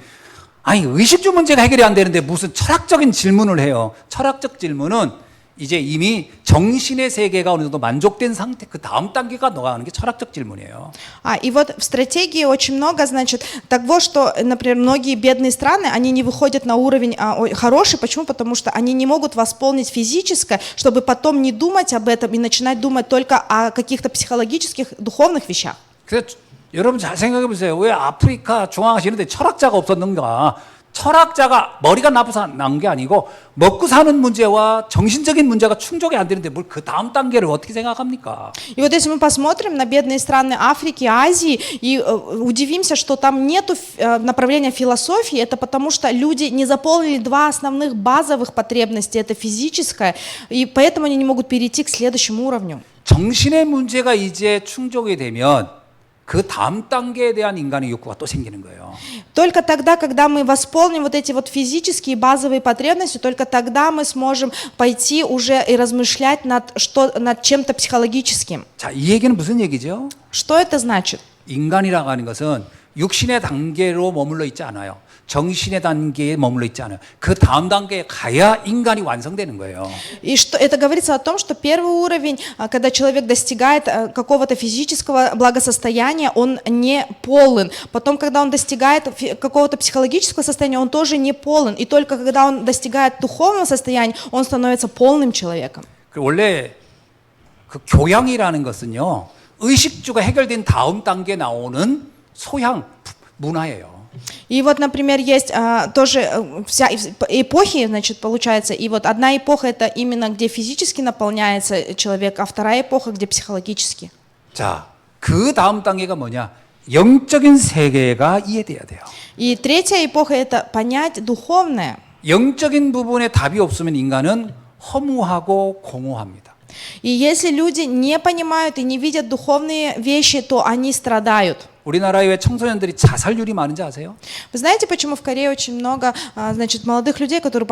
아니 의식주 문제가 해결이 안 되는데 무슨 철학적인 질문을 해요. 철학적 질문은 이제 이미 정신의 세계가 어느 정도 만족된 상태, 그 다음 단계가 나가는 게 철학적 질문이에요. И вот в стратегии очень много, значит, того, что, например, многие бедные страны, они не выходят на уровень хороший. Почему? Потому что они не могут восполнить физическое, чтобы потом не думать об этом и начинать думать только о каких-то психологических, духовных вещах. 그래서 여러분 잘 생각해 보세요. 왜 아프리카 중앙아시아 이런 데 철학자가 없었는가? 철학자가 머리가 나빠서 난 게 아니고 먹고 사는 문제와 정신적인 문제가 충족이 안 되는데 뭘 그 다음 단계를 어떻게 생각합니까? И вот если мы посмотрим на бедные страны Африки, Азии и удивимся, что там нету направления философии, это потому что люди не заполнили два основных базовых потребности, это физическое, и поэтому они не могут перейти к следующему уровню. 정신의 문제가 이제 충족이 되면 그 다음 단계에 대한 인간의 욕구가 또 생기는 거예요. Только тогда, когда мы восполним вот эти вот физические базовые потребности, только тогда мы сможем пойти уже и размышлять над чем-то психологическим. 자, 이 얘기는 무슨 얘기죠? Что это значит? 인간이라고 하는 것은 육신의 단계로 머물러 있지 않아요. 정신의 단계에 머물러 있지 않아요. 그 다음 단계에 가야 인간이 완성되는 거예요. И что это говорится о том, что первый уровень, когда человек достигает какого-то физического благосостояния, он не полон. Потом, когда он достигает какого-то психологического состояния, он тоже не полон. И только когда он достигает духовного состояния, он становится полным человеком. 원래 그 교양이라는 것은요, 의식주가 해결된 다음 단계에 나오는 소양 문화예요. И вот, например, есть тоже вся эпохи, значит, получается, и вот одна эпоха это именно где физически наполняется человек, а вторая эпоха где психологически. 자, 그 다음 단계가 뭐냐? 영적인 세계가 이해돼야 돼요. И третья эпоха это понять духовное. 영적인 부분에 답이 없으면 인간은 허무하고 공허합니다. И если люди не понимают и не видят духовные вещи, то они страдают. 우리나라에 왜 청소년들이 자살률이 많은지 아세요? Вы знаете, почему в Корее очень много, значит, молодых людей, которые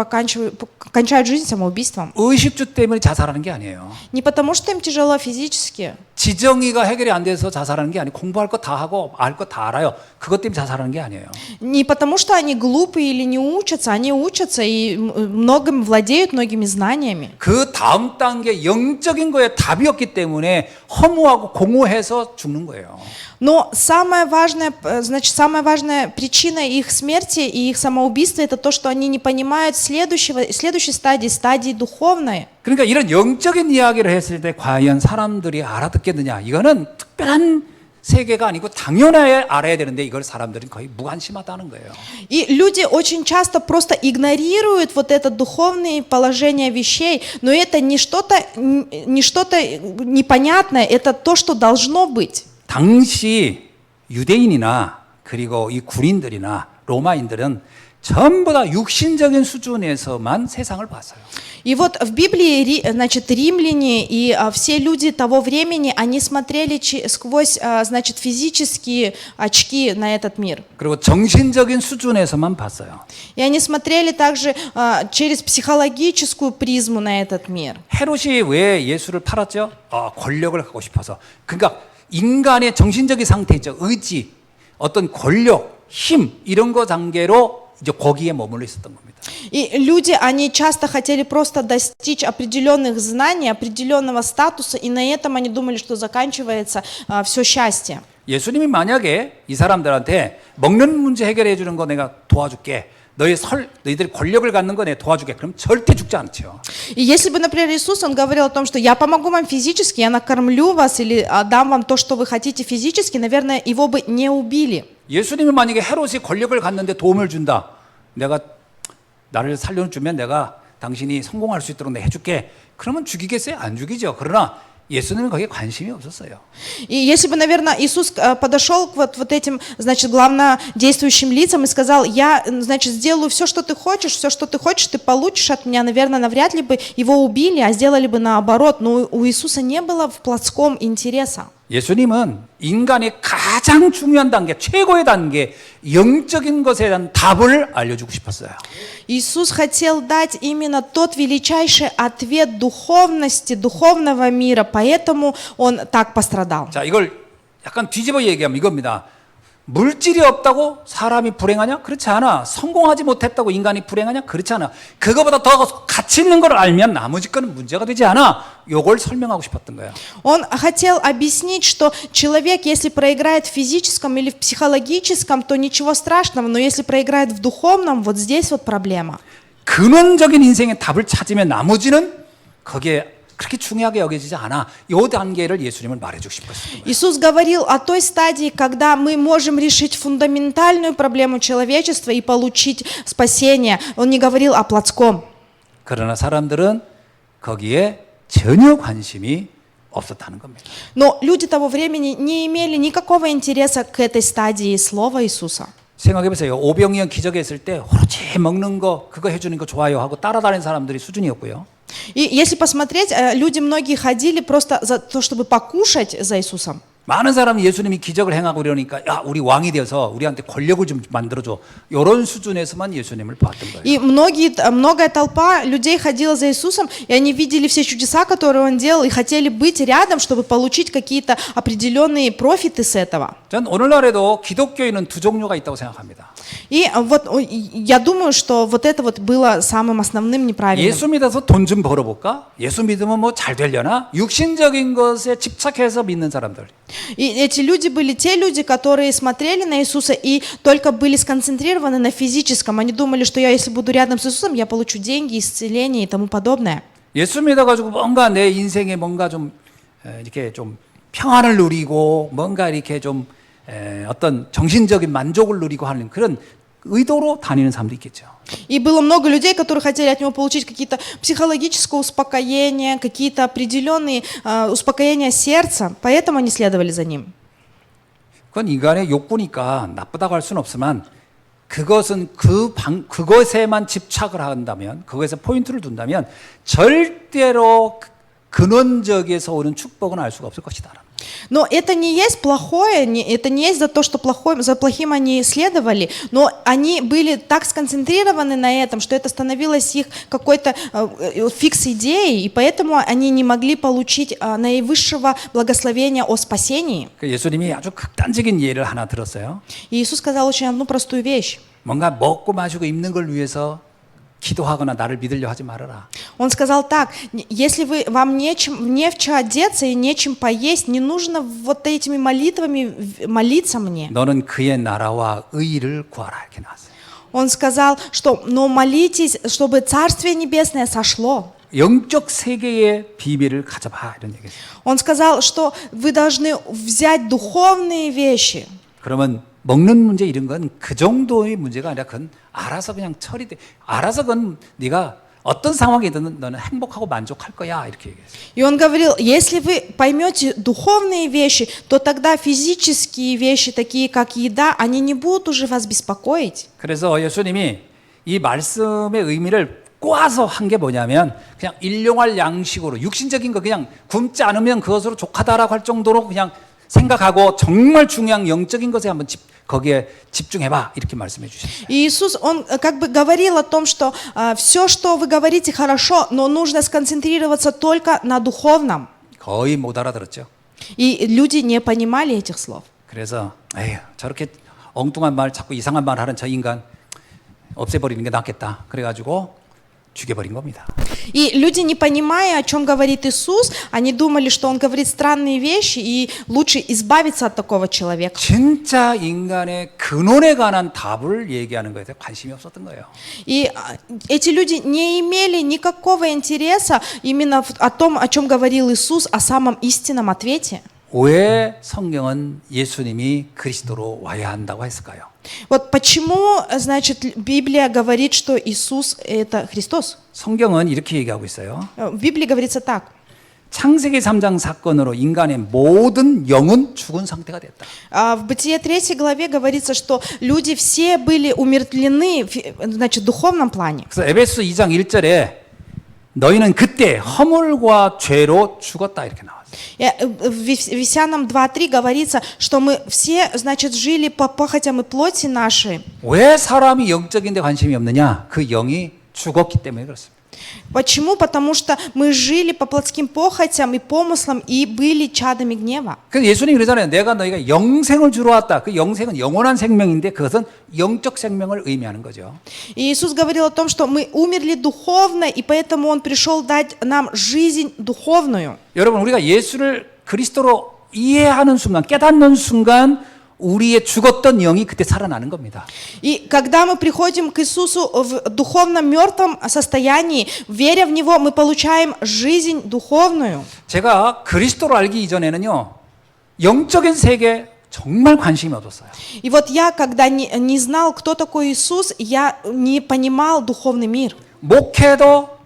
кончают жизнь самоубийством? 의식주 때문에 자살하는 게 아니에요. Не потому, что им тяжело физически, 지정의가 해결이 안 돼서 자살하는 게 아니고 공부할 거 다 하고 알 거 다 알아요. 그것 때문에 자살하는 게 아니에요. не потому, что они глупые или не учатся, они учатся и многим владеют, многими знаниями. 그 다음 단계 영적인 거에 답이 없기 때문에 허무하고 공허해서 죽는 거예요. Но самая важная причина их смерти и их самоубийства это то, что они не понимают следующей стадии духовной. 그러니까 이런 영적인 이야기를 했을 때 과연 사람들이 알아듣겠느냐? 이거는 특별한 세계가 아니고 당연하게 알아야 되는데 이걸 사람들은 거의 무관심하다는 거예요. И люди очень часто просто игнорируют вот это духовное положение вещей, но это не что-то непонятное, это то, что должно быть. 당시 유대인이나 그리고 이 군인들이나 로마인들은 전부 다 육신적인 수준에서만 세상을 봤어요. И вот в Библии, значит, римляне и все люди того времени, они смотрели сквозь, значит, физические очки на этот мир. 그리고 정신적인 수준에서만 봤어요. И они смотрели также через психологическую призму на этот мир. 헤롯이 왜 예수를 팔았죠? 권력을 갖고 싶어서. 그러니까 인간의 정신적인 상태죠. 의지, 어떤 권력, 힘 이런 거 단계로 이제 거기에 머물러 있었던 겁니다. И люди, они часто хотели просто достичь определенных знаний, определенного статуса, и на этом они думали, что заканчивается все счастье. 예수님이 만약에 이 사람들한테 먹는 문제 해결해 주는 거 내가 도와줄게. 너희들이 권력을 갖는 거 내가 도와줄게. 그럼 절대 죽지 않죠. И если бы, например, Иисус, он говорил о том, что я помогу вам физически, я накормлю вас или дам вам то, что вы хотите физически, наверное, его бы не убили. 예수님이 만약에 헤롯이 권력을 갖는데 도움을 준다. 내가 나를 살려주면 내가 당신이 성공할 수 있도록 내가 해줄게. 그러면 죽이겠어요? 안 죽이죠. 그러나 예수님은 거기에 관심이 없었어요. И если бы, наверное, Иисус подошел к вот этим, значит, главнодействующим лицам и сказал, я, значит, сделаю все, что ты хочешь, ты получишь от меня, наверное, навряд ли бы его убили, а сделали бы наоборот. Но у Иисуса не было в плотском интереса. 예수님은 인간의 가장 중요한 단계, 최고의 단계, 영적인 것에 대한 답을 알려주고 싶었어요. Иисус хотел дать именно тот величайший ответ духовности, духовного мира, поэтому Он так пострадал. 자, 이걸 약간 뒤집어 얘기하면 이겁니다. 물질이 없다고 사람이 불행하냐? 그렇지 않아. 성공하지 못했다고 인간이 불행하냐? 그렇지 않아. 그거보다 더 가치 있는 걸 알면 나머지 거는 문제가 되지 않아. 요걸 설명하고 싶었던 거예요. Он хотел объяснить, что человек, если проиграет в физическом или в психологическом, то ничего страшного, но если проиграет в духовном, вот здесь вот проблема. 근원적인 인생의 답을 찾으면 나머지는 거기에 그렇게 중요하게 여겨지지 않아. 이 단계를 예수님은 말해주고 싶었어요. Иисус говорил о той стадии, когда мы можем решить фундаментальную проблему человечества и получить спасение. Он не говорил о плотском. 그러나 사람들은 거기에 전혀 관심이 없었다는 겁니다. Но люди того времени не имели никакого интереса к этой стадии слова Иисуса. 생각해보세요. 오병이어 기적했을 때 오로지 먹는 거 그거 해주는 거 좋아요 하고 따라다니는 사람들이 수준이었고요. И если посмотреть, люди многие ходили просто за то, чтобы покушать за Иисусом. 많은 사람이 예수님이 기적을 행하고 이러니까 야 우리 왕이 되어서 우리한테 권력을 좀 만들어줘. 이런 수준에서만 예수님을 봤던 거예요. И многое толпа людей ходила за Иисусом, и они видели все чудеса, которые Он делал, и хотели быть рядом, чтобы получить какие-то определенные профиты с этого. 전 오늘날에도 기독교인은 두 종류가 있다고 생각합니다. И вот я думаю, что вот это вот было самым основным неправильным. 예수 믿어서 돈 좀 벌어볼까? 예수 믿으면 뭐 잘 되려나? 육신적인 것에 집착해서 믿는 사람들. И эти люди были те люди, которые смотрели на Иисуса и только были сконцентрированы на физическом. Они думали, что если буду рядом с Иисусом, я получу деньги, исцеление и тому подобное. 예수 믿어가지고 뭔가 내 인생에 뭔가 좀 이렇게 좀 평안을 누리고 뭔가 이렇게 좀 어떤 정신적인 만족을 누리고 하는 그런 의도로 다니는 사람도 있겠죠. И было много людей, которые хотели от него получить какие-то психологическое успокоение, какие-то определенные успокоения сердца, поэтому они следовали за ним. 그건 인간의 욕구니까 나쁘다고 할 수는 없지만 그것은 그것에만 집착을 한다면 그것에 포인트를 둔다면 절대로 근원적에서 오는 축복은 알 수가 없을 것이다. Но это не есть плохое, это не есть за то, что за плохим они следовали, но они были так сконцентрированы на этом, что это становилось их какой-то фикс-идеей, и поэтому они не могли получить наивысшего благословения о спасении. 예수님이 아주 극단적인 예를 하나 들었어요. И Иисус сказал очень одну простую вещь. 뭔가 먹고 마시고 입는 걸 위해서 기도하거나 나를 믿으려 하지 말아라. Он сказал так: если вам не в что одеться и нечем поесть, не нужно вот этими молитвами молиться мне. 너는 그의 나라와 의를 구하라 이렇게 나왔어요. Он сказал, что но молитесь, чтобы Царствие Небесное сошло. 영적 세계의 비밀을 가져봐 이런 얘기했어요. Он сказал, что вы должны взять духовные вещи. 그러면 먹는 문제 이런 건 그 정도의 문제가 아니라 그건 알아서 그냥 처리돼. 알아서 그건 네가 어떤 상황이든 너는 행복하고 만족할 거야 이렇게 얘기했어요. И он говорил, если вы поймете духовные вещи, то тогда физические вещи, такие как еда, они не будут уже вас беспокоить. 그래서 예수님이 이 말씀의 의미를 꼬아서 한 게 뭐냐면 그냥 일용할 양식으로 육신적인 거 그냥 굶지 않으면 그것으로 족하다라고 할 정도로 그냥 생각하고 정말 중요한 영적인 것에 한번 거기에 집중해봐 이렇게 말씀해 주셨어요. И Иисус, Он как бы говорил о том, что все, что вы говорите, хорошо, но нужно сконцентрироваться только на духовном. 거의 못 알아들었죠. И люди не понимали этих слов. 그래서 에휴 저렇게 엉뚱한 말 자꾸 이상한 말 하는 저 인간 없애버리는 게 낫겠다. 그래가지고 죽여버린 겁니다. И люди, не понимая, о чем говорит Иисус, они думали, что Он говорит странные вещи, и лучше избавиться от такого человека. 진짜 인간의 근원에 관한 답을 얘기하는 것에 관심이 없었던 거예요. И эти люди не имели никакого интереса именно о том, о чем говорил Иисус, о самом истинном ответе. 왜 성경은 예수님이 그리스도로 와야 한다고 했을까요? Вот почему, значит, Библия говорит, что Иисус – это Христос? 성경은 이렇게 얘기하고 있어요. В Библии говорится так. 창세기 3장 사건으로 인간의 모든 영은 죽은 상태가 됐다. В Бытие 3 главе говорится, что люди все были умертвлены, значит, в духовном плане. 그래서 에베소 2장 1절에 너희는 그때 허물과 죄로 죽었다 이렇게 나와요. В Ефесянам 2:3 говорится, что мы все, значит, жили по похотям и плоти нашей. 왜 사람이 영적인 데 관심이 없느냐? 그 영이 죽었기 때문에 그렇습니다. Почему? Потому что мы жили по плотским похотям и помыслам и были чадами гнева. 그래서 예수님이 그러잖아요. 내가 너희가 영생을 주러 왔다. 그 영생은 영원한 생명인데 그것은 영적 생명을 의미하는 거죠. И Иисус говорил о том, что мы умерли духовно, и поэтому Он пришел дать нам жизнь духовную. 여러분 우리가 예수를 그리스도로 이해하는 순간, 깨닫는 순간 우리의 죽었던 영이 그때 살아나는 겁니다. И когда мы приходим к Иисусу в духовном мертвом состоянии, веря в Него, мы получаем жизнь духовную. 제가 그리스도를 알기 이전에는요, 영적인 세계에 정말 관심이 없었어요. И вот я, когда не знал, кто такой Иисус, я не понимал духовный мир. 목회도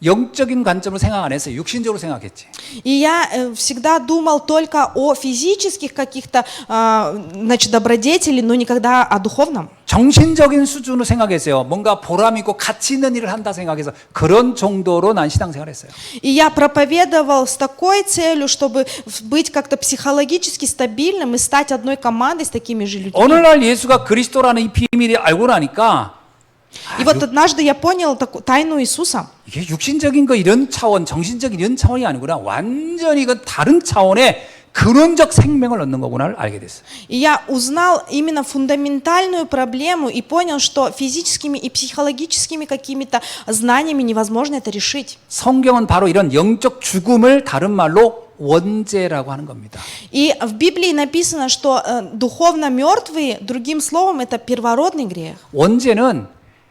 영적인 관점으로 생각 안 했어요. 육신적으로 생각했지. И я всегда думал только о физических каких-то, значит, добродетелях, но никогда о духовном. 정신적인 수준으로 생각했어요. 뭔가 보람 있고 가치 있는 일을 한다 생각해서 그런 정도로 난 신앙생활했어요. И я проповедовал с такой целью, чтобы быть как-то психологически стабильным и стать одной командой с такими же людьми. 오늘날 예수가 그리스도라는 이 비밀을 알고 나니까 И вот однажды я понял такую тайну Иисуса. 이게 육신적인 거 이런 차원, 정신적인 이런 차원이 아니구나. 완전히 그 다른 차원의 근원적 생명을 얻는 거구나를 알게 됐어요. И я узнал именно фундаментальную проблему и понял, что физическими и психологическими какими-то знаниями невозможно это решить. 성경은 바로 이런 영적 죽음을 다른 말로 원죄라고 하는 겁니다. И в Библии написано, что духовно мертвые, другим словом, это первородный грех. 원죄는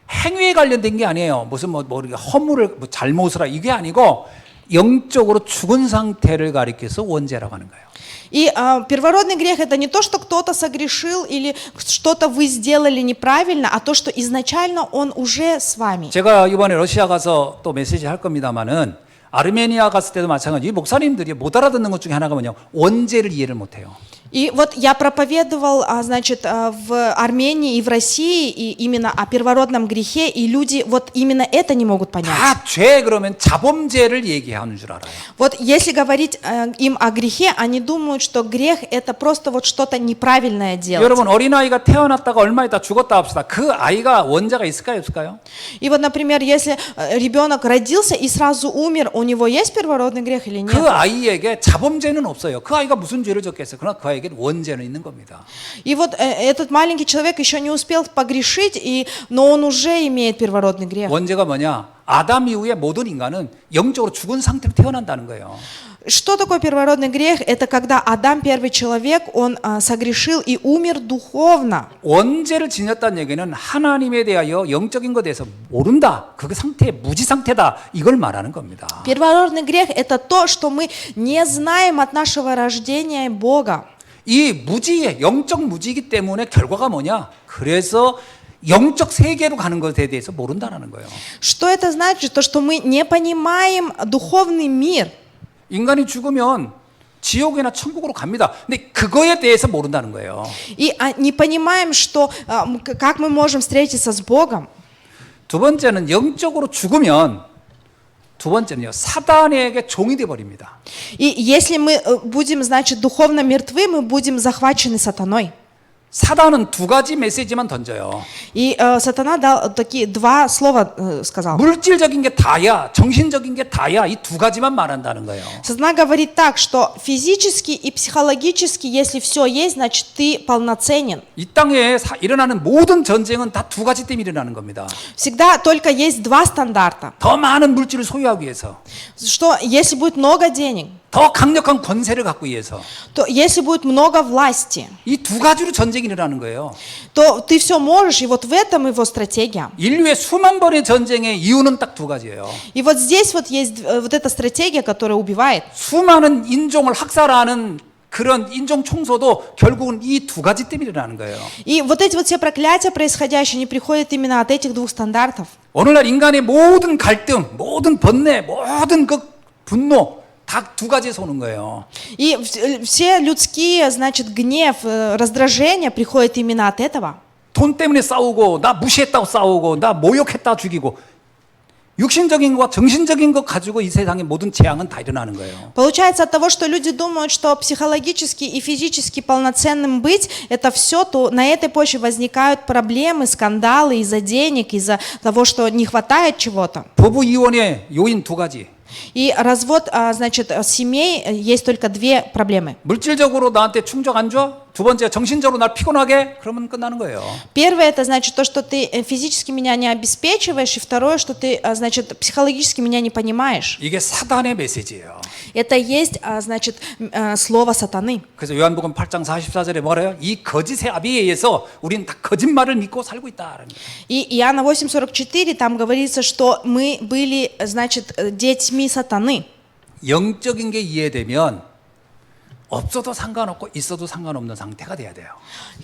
행위에 관련된 게 아니에요. 무슨 뭐 허물을 잘못을 이게 아니고 영적으로 죽은 상태를 가리켜서 원죄라고 하는 거예요. И первородный грех это не то, что кто-то согрешил или что-то вы сделали неправильно, а то, что изначально он уже с вами. 제가 이번에 러시아 가서 또 메시지 할 겁니다만은 아르메니아 갔을 때도 마찬가지. 목사님들이 못 알아듣는 것 중에 하나가 뭐냐? 원죄를 이해를 못 해요. И вот я проповедовал, значит, в Армении и в России и именно о первородном грехе, и люди вот именно это не могут понять. 다 죄 그러면 자범죄를 얘기하는 줄 알아요. Вот если говорить им о грехе, они думают, что грех это просто вот что-то неправильное делать. 여러분 어린아이가 태어났다가 얼마 있다 죽었다 합시다. 그 아이가 원죄가 있을까요, 없을까요? И вот, например, если ребенок родился и сразу умер, у него есть первородный грех или нет? 그 아이에게 자범죄는 없어요. 그 아이가 무슨 죄를 졌겠어요? 그러나 그 아이에게 원죄는 있는 겁니다. И вот этот маленький человек еще не успел погрешить, но он уже имеет первородный грех. 원죄가 뭐냐? 아담 이후에 모든 인간은 영적으로 죽은 상태로 태어난다는 거예요. Что такое первородный грех? Это когда Адам, первый человек, он согрешил и умер духовно. 원죄를 지녔다는 얘기는 하나님에 대하여 영적인 것에 대해서 모른다. 그게 상태, 무지 상태다. 이걸 말하는 겁니다. Первородный грех – это то, что мы не знаем от нашего рождения Бога. 이 무지의 영적 무지이기 때문에 결과가 뭐냐? 그래서 영적 세계로 가는 것에 대해서 모른다는 거예요. Что это значит? То, что мы не понимаем духовный мир. 인간이 죽으면 지옥이나 천국으로 갑니다. 근데 그거에 대해서 모른다는 거예요. И не понимаем, что, как мы можем встретиться с Богом. 두 번째는 영적으로 죽으면 두 번째는요. 사단에게 종이 돼 버립니다. И если мы будем, значит, духовно мертвы, мы будем захвачены сатаной. 사단은 두 가지 메시지만 던져요. И сатана дал такие два слова, сказал. 물질적인 게 다야, 정신적인 게 다야. 이 두 가지만 말한다는 거예요. Сатана говорит так, что физически и психологически, если все есть, значит, ты полноценен. 이 땅에 일어나는 모든 전쟁은 다 두 가지 때문에 일어나는 겁니다. Всегда только есть два стандарта. 더 많은 물질을 소유하기 위해서, Что если будет много денег, 더 강력한 권세를 갖기 위해서, то если будет много власти, 이 두 가지로 전쟁이 일어나는 거예요. то ты все можешь, и вот в этом его стратегия. 인류의 수만 번의 전쟁의 이유는 딱 두 가지예요. И вот здесь вот есть вот эта стратегия, которая убивает. 수많은 인종을 학살하는 그런 인종 청소도 결국은 이 두 가지 때문에 일어나는 거예요. И вот эти вот все проклятия происходящие, они приходят именно от этих двух стандартов. 오늘날 인간의 모든 갈등, 모든 번뇌, 모든 그 분노 다 두 가지에서 오는 거예요. И все людские, значит, гнев, раздражение приходят именно от этого. 돈 때문에 싸우고, 나 무시했다고 싸우고, 나 모욕했다 죽이고, 육신적인 것과 정신적인 것 가지고 이 세상의 모든 재앙은 다 일어나는 거예요. Получается от того, что люди думают, что психологически и физически полноценным быть, это все, то на этой почве возникают проблемы, скандалы из-за денег, из-за того, что не хватает чего-то. 부부 이혼의 요인 두 가지. И развод, значит, семей есть только две проблемы. 물질적으로 나한테 충족 안 줘? 두 번째, 정신적으로 날 피곤하게? 그러면 끝나는 거예요. Первое, это значит то, что ты физически меня не обеспечиваешь, и второе, что ты, значит, психологически меня не понимаешь. 이게 사단의 메시지예요. Это есть, значит, слово сатаны. 그래서 요한복음 8장 44절에 뭐래요? 이 거짓의 아비에 의해서 우리는 다 거짓말을 믿고 살고 있다. И Иоанна 8:44, там говорится, что мы были, значит, детьми сатаны. 영적인 게 이해되면 없어도 상관없고 있어도 상관없는 상태가 돼야 돼요.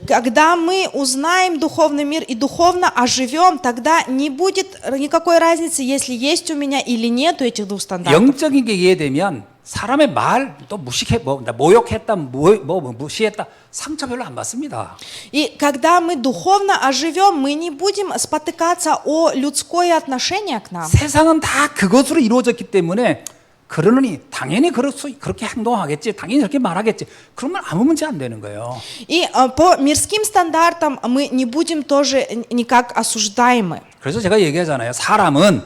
Когда мы узнаем духовный мир и духовно оживем, тогда не будет никакой разницы, если есть у меня или нету этих двух стандартов. 영적인 게 이해되면 사람의 말 또 모욕했다, 무시했다 상처 별로 안 받습니다. И когда мы духовно оживем, мы не будем спотыкаться о людское отношение к нам. 세상은 다 그것으로 이루어졌기 때문에 그러느니 당연히 그렇게 행동하겠지, 당연히 그렇게 말하겠지. 그러면 아무 문제 안 되는 거예요. И по мирским стандартам мы не будем тоже никак осуждаемы. 그래서 제가 얘기하잖아요. 사람은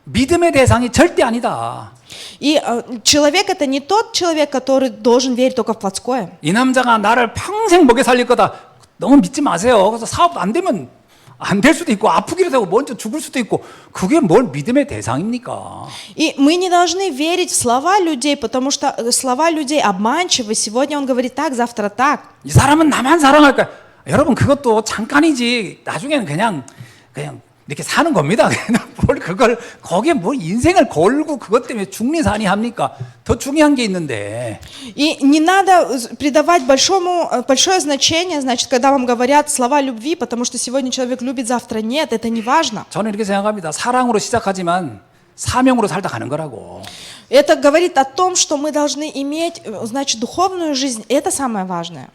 믿음의 대상이 절대 아니다. И человек это не тот человек, который должен верить только в плотское. 이 남자가 나를 평생 먹여 살릴 거다. 너무 믿지 마세요. 그래서 사업 안 되면 안 될 수도 있고 아프기도 하고 먼저 죽을 수도 있고 그게 뭘 믿음의 대상입니까? И мы не должны верить в слова людей, потому что слова людей обманчивы. Сегодня он говорит так, завтра так. 이 사람은 나만 사랑할 거야. 여러분 그것도 잠깐이지. 나중에는 그냥 이렇게 사는 겁니다. 뭘 그걸 거기에 뭘 인생을 걸고 그것 때문에 죽리사니 합니까? 더 중요한 게 있는데. И не надо придавать большое значение, значит, когда вам говорят слова любви, потому что сегодня человек любит, завтра нет, это не важно. 저는 이렇게 생각합니다. 사랑으로 시작하지만 사명으로 살다 가는 거라고. Это говорит о том, что мы должны иметь, значит, духовную жизнь. Это самое важное.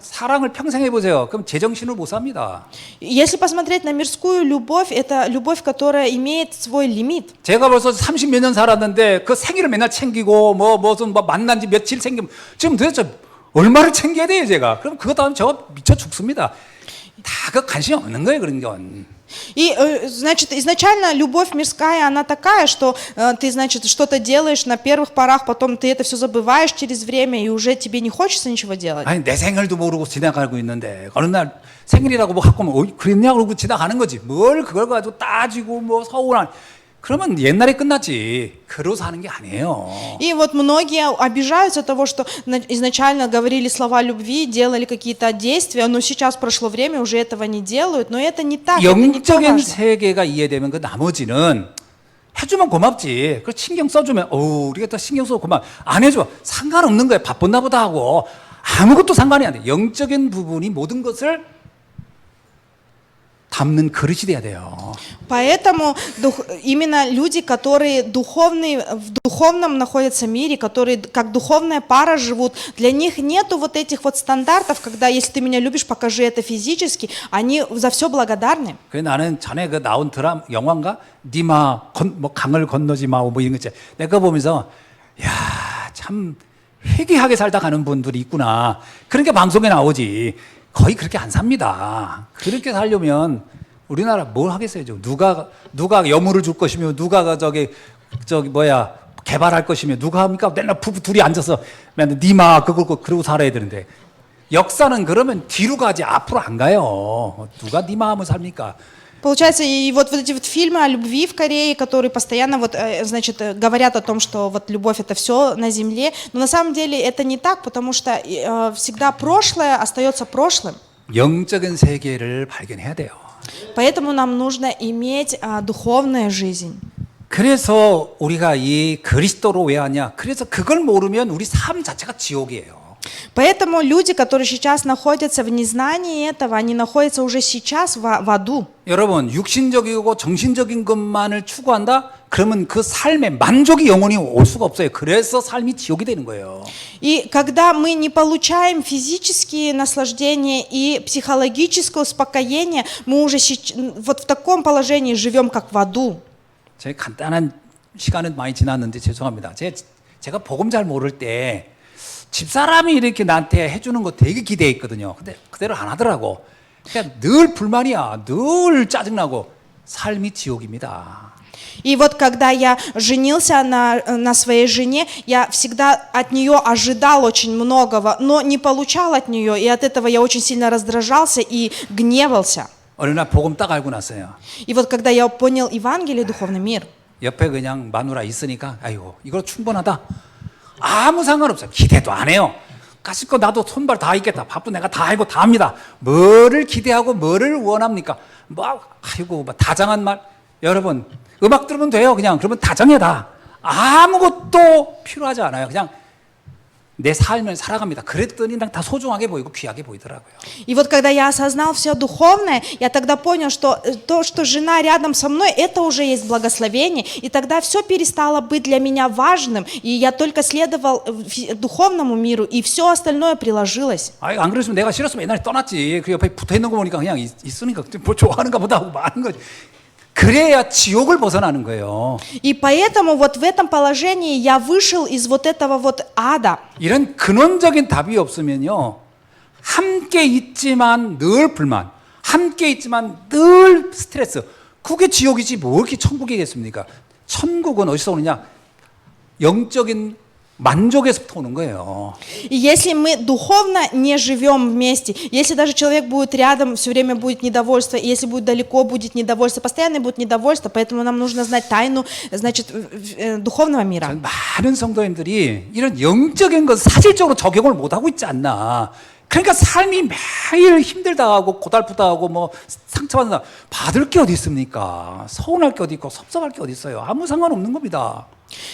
사랑을 평생 해보세요. 그럼 제정신을 못 삽니다. Если посмотреть на мирскую любовь, это любовь, которая имеет свой лимит. 제가 벌써 30몇 년 살았는데 그 생일을 맨날 챙기고 무슨 만난 지 며칠 챙기면 지금 도대체 얼마를 챙겨야 돼요 제가. 그럼 그것 다음 저 미쳐 죽습니다. 다 그 관심이 없는 거예요 그런 건. И, значит, изначально любовь мирская, она такая, что ты, значит, что-то делаешь на первых порах, потом ты это все забываешь через время, и уже тебе не хочется ничего делать. 아니 내 생일도 모르고 지나가고 있는데 어느 날 생일이라고 뭐 갖고 오면 그랬냐 그러고 지나가는 거지. 뭘 그걸 가지고 따지고 뭐 서운한. 그러면 옛날에 끝났지. 그러고 사는 게 아니에요. И вот многие обижаются от того, что изначально говорили слова любви, делали какие-то действия, но сейчас прошло время, уже этого не делают, но это не так, это не то 영적인 важно. 세계가 이해되면 그 나머지는 해주면 고맙지. 그 신경 써주면 우리가 더 신경 써서 고마워. 안 해줘. 상관없는 거야. 바쁜나 보다 하고 아무것도 상관이 안 돼. 영적인 부분이 모든 것을 담는 그릇이 돼야 돼요. Поэтому именно люди, которые в духовном находятся мире, которые как духовная пара живут, для них нету вот этих вот стандартов, когда если ты меня любишь, покажи это физически, они за все благодарны. 그래서 나는 전에 그 나온 영화인가 니마 강을 건너지 마 뭐 이런 거 있잖아요. 내가 보면서 야 참 회개하게 살다 가는 분들이 있구나. 그러니까 방송에 나오지. 거의 그렇게 안 삽니다. 그렇게 살려면 우리나라 뭘 하겠어요? 누가 여물을 줄 것이며 누가 개발할 것이며 누가 합니까? 맨날 부부 둘이 앉아서 맨날 니마 그러고 살아야 되는데 역사는 그러면 뒤로 가지 앞으로 안 가요. 누가 니마 하면 삽니까? Получается, и вот эти вот фильмы о любви в Корее, которые постоянно вот, значит, говорят о том, что вот любовь это все на земле, но на самом деле это не так, потому что всегда прошлое остается прошлым. 영적인 세계를 발견해야 돼요. Поэтому нам нужно иметь духовную жизнь. 그래서 우리가 이 그리스도로 왜 하냐? 그래서 그걸 모르면 우리 삶 자체가 지옥이에요. Поэтому люди, которые сейчас находятся в незнании этого, они находятся уже сейчас в аду. 여러분, 육신적이고 정신적인 것만을 추구한다? 그러면 그 삶에 만족이 영원히 올 수가 없어요. 그래서 삶이 지옥이 되는 거예요. И когда мы не получаем физические наслаждения и психологическое успокоение, мы уже вот в таком положении живем, как в аду. 제 간단한 시간은 많이 지났는데 죄송합니다. 제가 복음 잘 모를 때 집사람이 이렇게 나한테 해주는 거 되게 기대했거든요. 근데 그대로 안 하더라고. 그냥 늘 불만이야. 늘 짜증나고 삶이 지옥입니다. И вот когда я женился на своей жене, я всегда от нее ожидал очень многого, но не получал от нее, и от этого я очень сильно раздражался и гневался. 어느 날 복음 딱 알고 났어요. И вот когда я понял Евангелие, духовный мир, 옆에 그냥 마누라 있으니까 아이고 이거 충분하다. 아무 상관없어요. 기대도 안 해요. 가실 거 나도 손발 다 있겠다. 바쁜 내가 다 하고 다 합니다. 뭐를 기대하고 뭐를 원합니까? 아이고 다정한 말. 여러분 음악 들으면 돼요. 그냥 그러면 다정해 다. 아무것도 필요하지 않아요. 그냥 내 삶을 살아갑니다. 그랬더니 다 소중하게 보이고 귀하게 보이더라고요. И вот когда я осознал все духовное, я тогда понял, что то, что жена рядом со мной, это уже есть благословение, и тогда все перестало быть для меня важным, и я только следовал духовному миру, и все остальное приложилось. 안 그랬으면 내가 싫었으면 옛날에 떠났지. 그 옆에 붙어 있는 거 보니까 그냥 있으니까 뭐 좋아하는가 보다 하고 마는 거지. 그래야 지옥을 벗어나는 거예요. И поэтому вот в этом положении я вышел из вот этого вот ада. 이런 근원적인 답이 없으면요. 함께 있지만 늘 불만, 함께 있지만 늘 스트레스. 그게 지옥이지 뭐 이렇게 천국이겠습니까? 천국은 어디서 오느냐? 영적인 만족에서부터 오는 거예요. И если мы духовно не живем вместе, если даже человек будет рядом, все время будет недовольство, и если будет далеко, будет недовольство, постоянно будет недовольство, поэтому нам нужно знать тайну, значит, духовного мира. 많은 성도님들이 이런 영적인 것 사실적으로 적용을 못 하고 있지 않나. 그러니까 삶이 매일 힘들다하고 고달프다하고 뭐 상처받는다. 받을 게 어디 있습니까? 서운할 게 어디 있고 섭섭할 게 어디 있어요? 아무 상관없는 겁니다.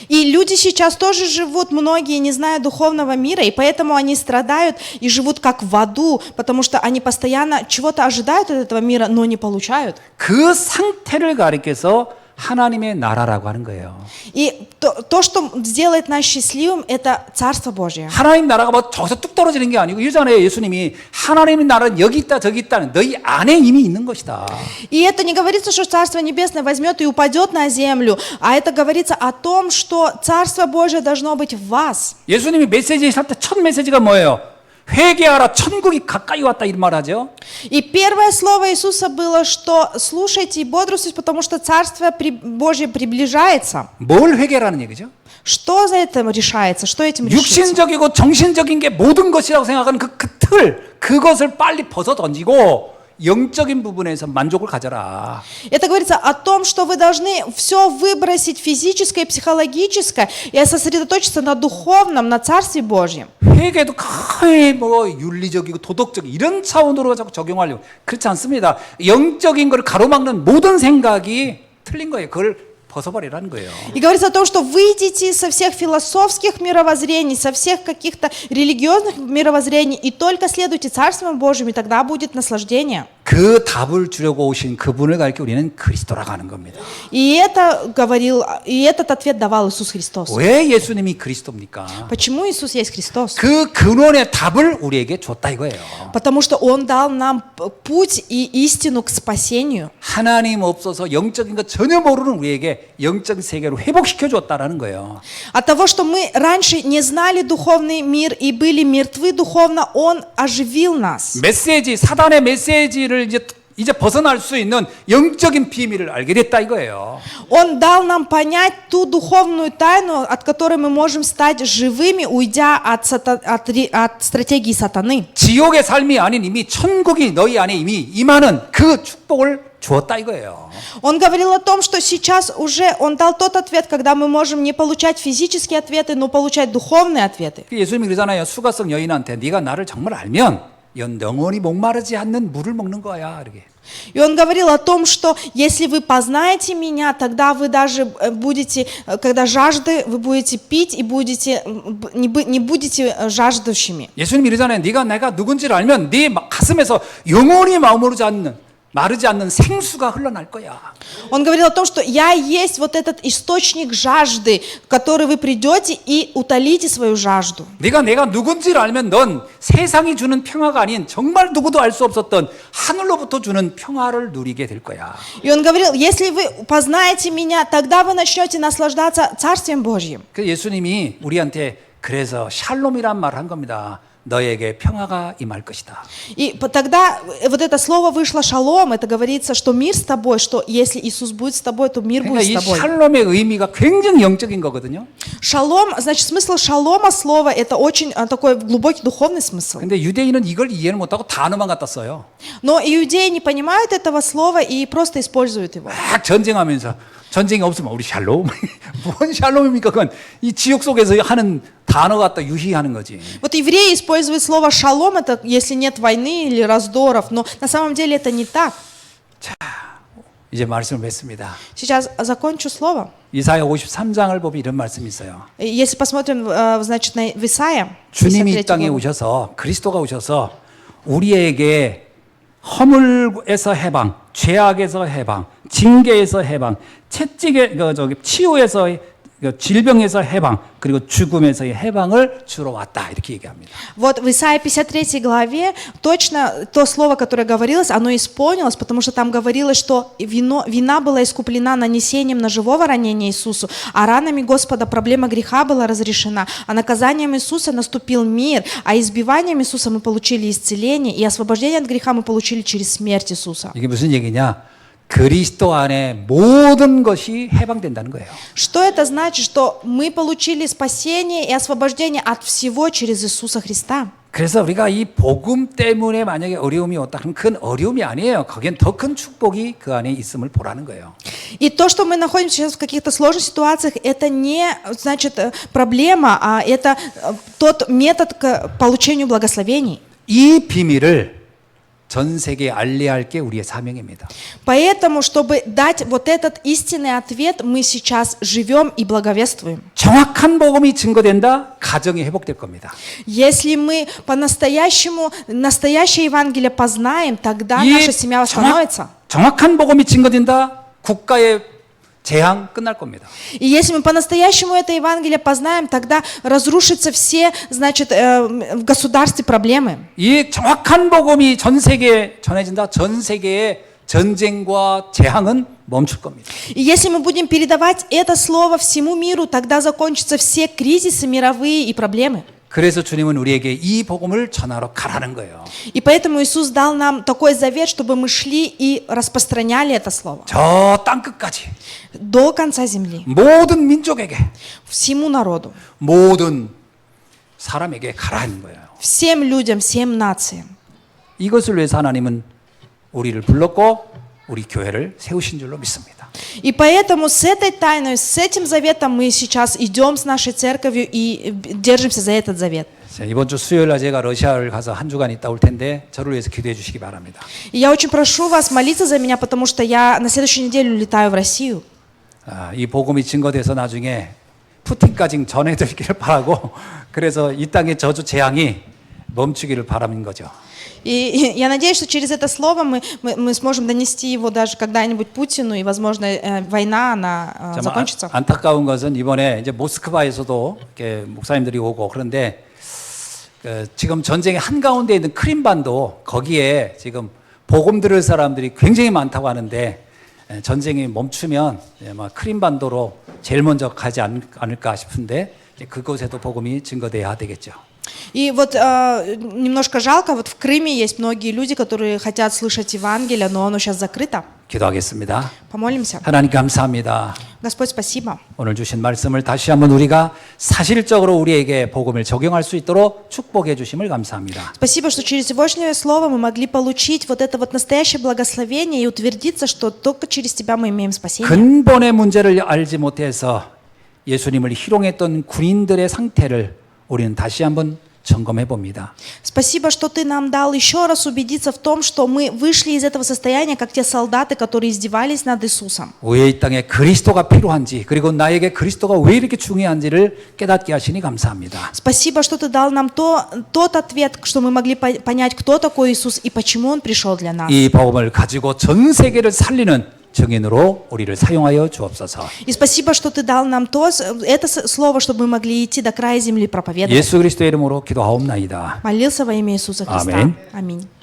И люди сейчас тоже живут, многие не зная духовного мира, и поэтому они страдают и живут как в аду, потому что они постоянно чего-то ожидают от этого мира, но не получают. 그 상태를 가리켜서 하나님의 나라라고 하는 거예요. И то, что сделает нас счастливым, это Царство Божье. 하나님 나라가 뭐 저기서 뚝 떨어지는 게 아니고 이전에 예수님이 하나님의 나라는 여기 있다 저기 있다는 너희 안에 이미 있는 것이다. И это не говорится, что Царство Небесное возьмет и упадет на землю, а это говорится о том, что Царство Божье должно быть в вас. 예수님이 메시지 할 때 첫 메시지가 뭐예요? 회개하라 천국이 가까이 왔다 이 말하죠. И первое слово Иисуса было, что слушайте и бодрствуйте, потому что Царство Божье приближается. 뭘 회개라는 얘기죠? Что за этим решается? Что этим решится? 육신적이고 정신적인 게 모든 것이라고 생각하는 그 틀, 그것을 빨리 벗어 던지고 영적인 부분에서 만족을 가져라. Это говорится о том, что вы должны все выбросить физическое и психологическое и сосредоточиться на духовном, на Царстве Божьем. 회개도 거의 뭐 윤리적이고 도덕적 이런 차원으로 자꾸 적용하려고 그렇지 않습니다. 영적인 걸 가로막는 모든 생각이 틀린 거예요. 그걸 벗어버리라는 거예요. И говорится о том, что выйдите со всех философских мировоззрений, со всех каких-то религиозных мировоззрений и только следуйте Царством Божьим, и тогда будет наслаждение. 그 답을 주려고 오신 그분을 가리켜 우리는 그리스도라고 하는 겁니다. И это говорил, и этот ответ давал Иисус Христос. 왜 예수님이 그리스도입니까? Почему Иисус есть Христос? 그 근원의 답을 우리에게 줬다 이거예요. Потому что Он дал нам путь и истину к спасению. 하나님 없어서 영적인 거 전혀 모르는 우리에게 영적 세계로 회복시켜 줬다라는 거예요. От того, что мы раньше не знали духовный мир и были мертвы духовно, Он оживил нас. 메시지 사단의 메시지를 이제 벗어날 수 있는 영적인 비밀을 알게 됐다 이거예요. Он дал нам понять ту духовную тайну, от которой мы можем стать живыми, уйдя от стратегии сатаны. 지옥의 삶이 아닌 이미 천국이 너희 안에 이미 임하는 그 축복을 주었다 이거예요. Он говорил о том, что сейчас уже Он дал тот ответ, когда мы можем не получать физические ответы, но получать духовные ответы. 예수님이 그러잖아요. 수가성 여인한테 네가 나를 정말 알면 영원히 목마르지 않는 물을 먹는 거야 이렇게. И Он говорил о том, что если вы познаете Меня, тогда вы даже будете, когда жажды, вы будете пить и будете, не будете жаждущими. 예수님이 이러잖아요. 네가 내가 누군지를 알면 네 가슴에서 영원히 마르지 않는 생수가 흘러날 거야. Он говорил о том, что я есть вот этот источник жажды, в который вы придете и утолите свою жажду. 내가 누군지를 알면 넌 세상이 주는 평화가 아닌 정말 누구도 알 수 없었던 하늘로부터 주는 평화를 누리게 될 거야. И он говорил, если вы познаете меня, тогда вы начнете наслаждаться Царствием Божьим. 그 예수님이 우리한테 그래서 샬롬이란 말을 한 겁니다. 너에게 평화가 임할 것이다. И тогда вот это слово вышло шалом, это говорится, что мир с тобой, что если Иисус будет с тобой, то мир 그러니까 будет с 이 тобой. 샬롬의 의미가 굉장히 영적인 거거든요. Шалом, значит, смысл шалома слова, это очень такой глубокий духовный смысл. 근데 유대인은 이걸 이해를 못하고 단어만 갖다 써요. Но иудеи не понимают этого слова и просто используют его. 막 전쟁하면서 전쟁이 없으면 우리 샬롬 뭔 샬롬입니까? 그건 이 지옥 속에서 하는 단어 갖다 유희하는 거지. Вот евреи используют слово шалом, это если нет войны или раздоров, но на самом деле это не так. 이제 말씀을 맺습니다. Сейчас закончу слово. 이사야 53장을 보면 이런 말씀이 있어요. Если посмотрим, значит, на Исаия, 주님이 이 53 땅에 главу. 오셔서 그리스도가 오셔서 우리에게 허물에서 해방, 죄악에서 해방, 징계에서 해방, 채찍에 치유에서 질병에서 해방, 그리고 죽음에서의 해방을 주러 왔다 이렇게 얘기합니다. Вот в Исаии 53 главе точно то слово, которое говорилось, оно исполнилось, потому что там говорилось, что вина была искуплена нанесением ножевого ранения Иисусу, а ранами Господа проблема греха была разрешена, а наказанием Иисуса наступил мир, а избиванием Иисуса мы получили исцеление, и освобождение от греха мы получили через смерть Иисуса. 이게 무슨 얘기냐? 그리스도 안에 모든 것이 해방된다는 거예요. Что это значит? Что мы получили спасение и освобождение от всего через Иисуса Христа. 그래서 우리가 이 복음 때문에 만약에 어려움이 왔다 그럼 큰 어려움이 아니에요. 거기엔 더 큰 축복이 그 안에 있음을 보라는 거예요. И то, что мы находимся сейчас в каких-то сложных ситуациях, это не, значит, проблема, а это тот метод к получению благословений. 이 비밀을 전 세계에 알려야 할 게 우리의 사명입니다. Поэтому, чтобы дать вот этот истинный ответ, мы сейчас живем и благовествуем. 정확한 복음이 증거된다, 가정이 회복될 겁니다. Если мы по-настоящему настоящее Евангелие познаем, тогда наша семья восстановится. 정확한 복음이 증거된다, 국가의 재앙 끝날 겁니다. И если мы по-настоящему это Евангелие познаем, тогда разрушатся все, значит, в государстве проблемы. 이 정확한 복음이 전 세계에 전해진다, 전 세계의 전쟁과 재앙은 멈출 겁니다. И если мы будем передавать это слово всему миру, тогда закончатся все кризисы мировые и проблемы. 그래서 주님은 우리에게 이 복음을 전하러 가라는 거예요. И поэтому Иисус дал нам такой завет, чтобы мы шли и распространяли это слово 저 땅끝까지 до конца земли, 모든 민족에게 всему народу, 모든 사람에게 가라는 거예요. всем людям, всем нациям. 이것을 위해서 하나님은 우리를 불렀고 우리 교회를 세우신 줄로 믿습니다. И поэтому с этой тайной, с этим заветом мы сейчас идем с нашей церковью и держимся за этот завет. 자, 이번 주 수요일 날 제가 러시아를 가서 한 주간 있다 올 텐데 저를 위해서 기도해 주시기 바랍니다. И я очень прошу вас молиться за меня, потому что я на следующую неделю летаю в Россию. 이 복음이 증거돼서 나중에 푸틴까지 전해드리기를 바라고 그래서 이 땅의 저주 재앙이 멈추기를 바라는 거죠. И я надеюсь, что через это слово мы сможем донести его даже когда-нибудь Путину, и, возможно, война, она закончится. 안타까운 것은 이번에 이제 모스크바에서도 이렇게 목사님들이 오고 그런데 지금 전쟁의 한가운데 있는 크림반도 거기에 지금 복음 들을 사람들이 굉장히 많다고 하는데 전쟁이 멈추면 크림반도로 제일 먼저 가지 않을까 싶은데 그곳에도 복음이 증거돼야 되겠죠. И вот немножко жалко, вот в Крыме есть многие люди, которые хотят слышать Евангелие, но оно сейчас закрыто. 기도하겠습니다. Помолимся. 하나님 감사합니다. Господь, спасибо. 오늘 주신 말씀을 다시 한번 우리가 사실적으로 우리에게 복음을 적용할 수 있도록 축복해 주심을 감사합니다. Спасибо, что через сегодняшнее слово мы могли получить вот это вот настоящее благословение и утвердиться, что только через Тебя мы имеем спасение. 근본의 문제를 알지 못해서 예수님을 희롱했던 군인들의 상태를 우리는 다시 한번 점검해 봅니다. Спасибо, что Ты нам дал еще раз убедиться в том, что мы вышли из этого состояния, как те солдаты, которые издевались над Иисусом. 왜 이 땅에 그리스도가 필요한지 그리고 나에게 그리스도가 왜 이렇게 중요한지를 깨닫게 하시니 감사합니다. Спасибо, что Ты дал нам тот ответ, что мы могли понять, кто такой Иисус и почему Он пришел для нас. 이 복음을 가지고 전 세계를 살리는 증인으로 우리를 사용하여 주옵소서. И спасибо, что Ты дал нам это слово, чтобы мы могли идти до края земли проповедовать. 예수 그리스도의 이름으로 기도하옵나이다. Молился во имя Иисуса Христа. Аминь. Аминь.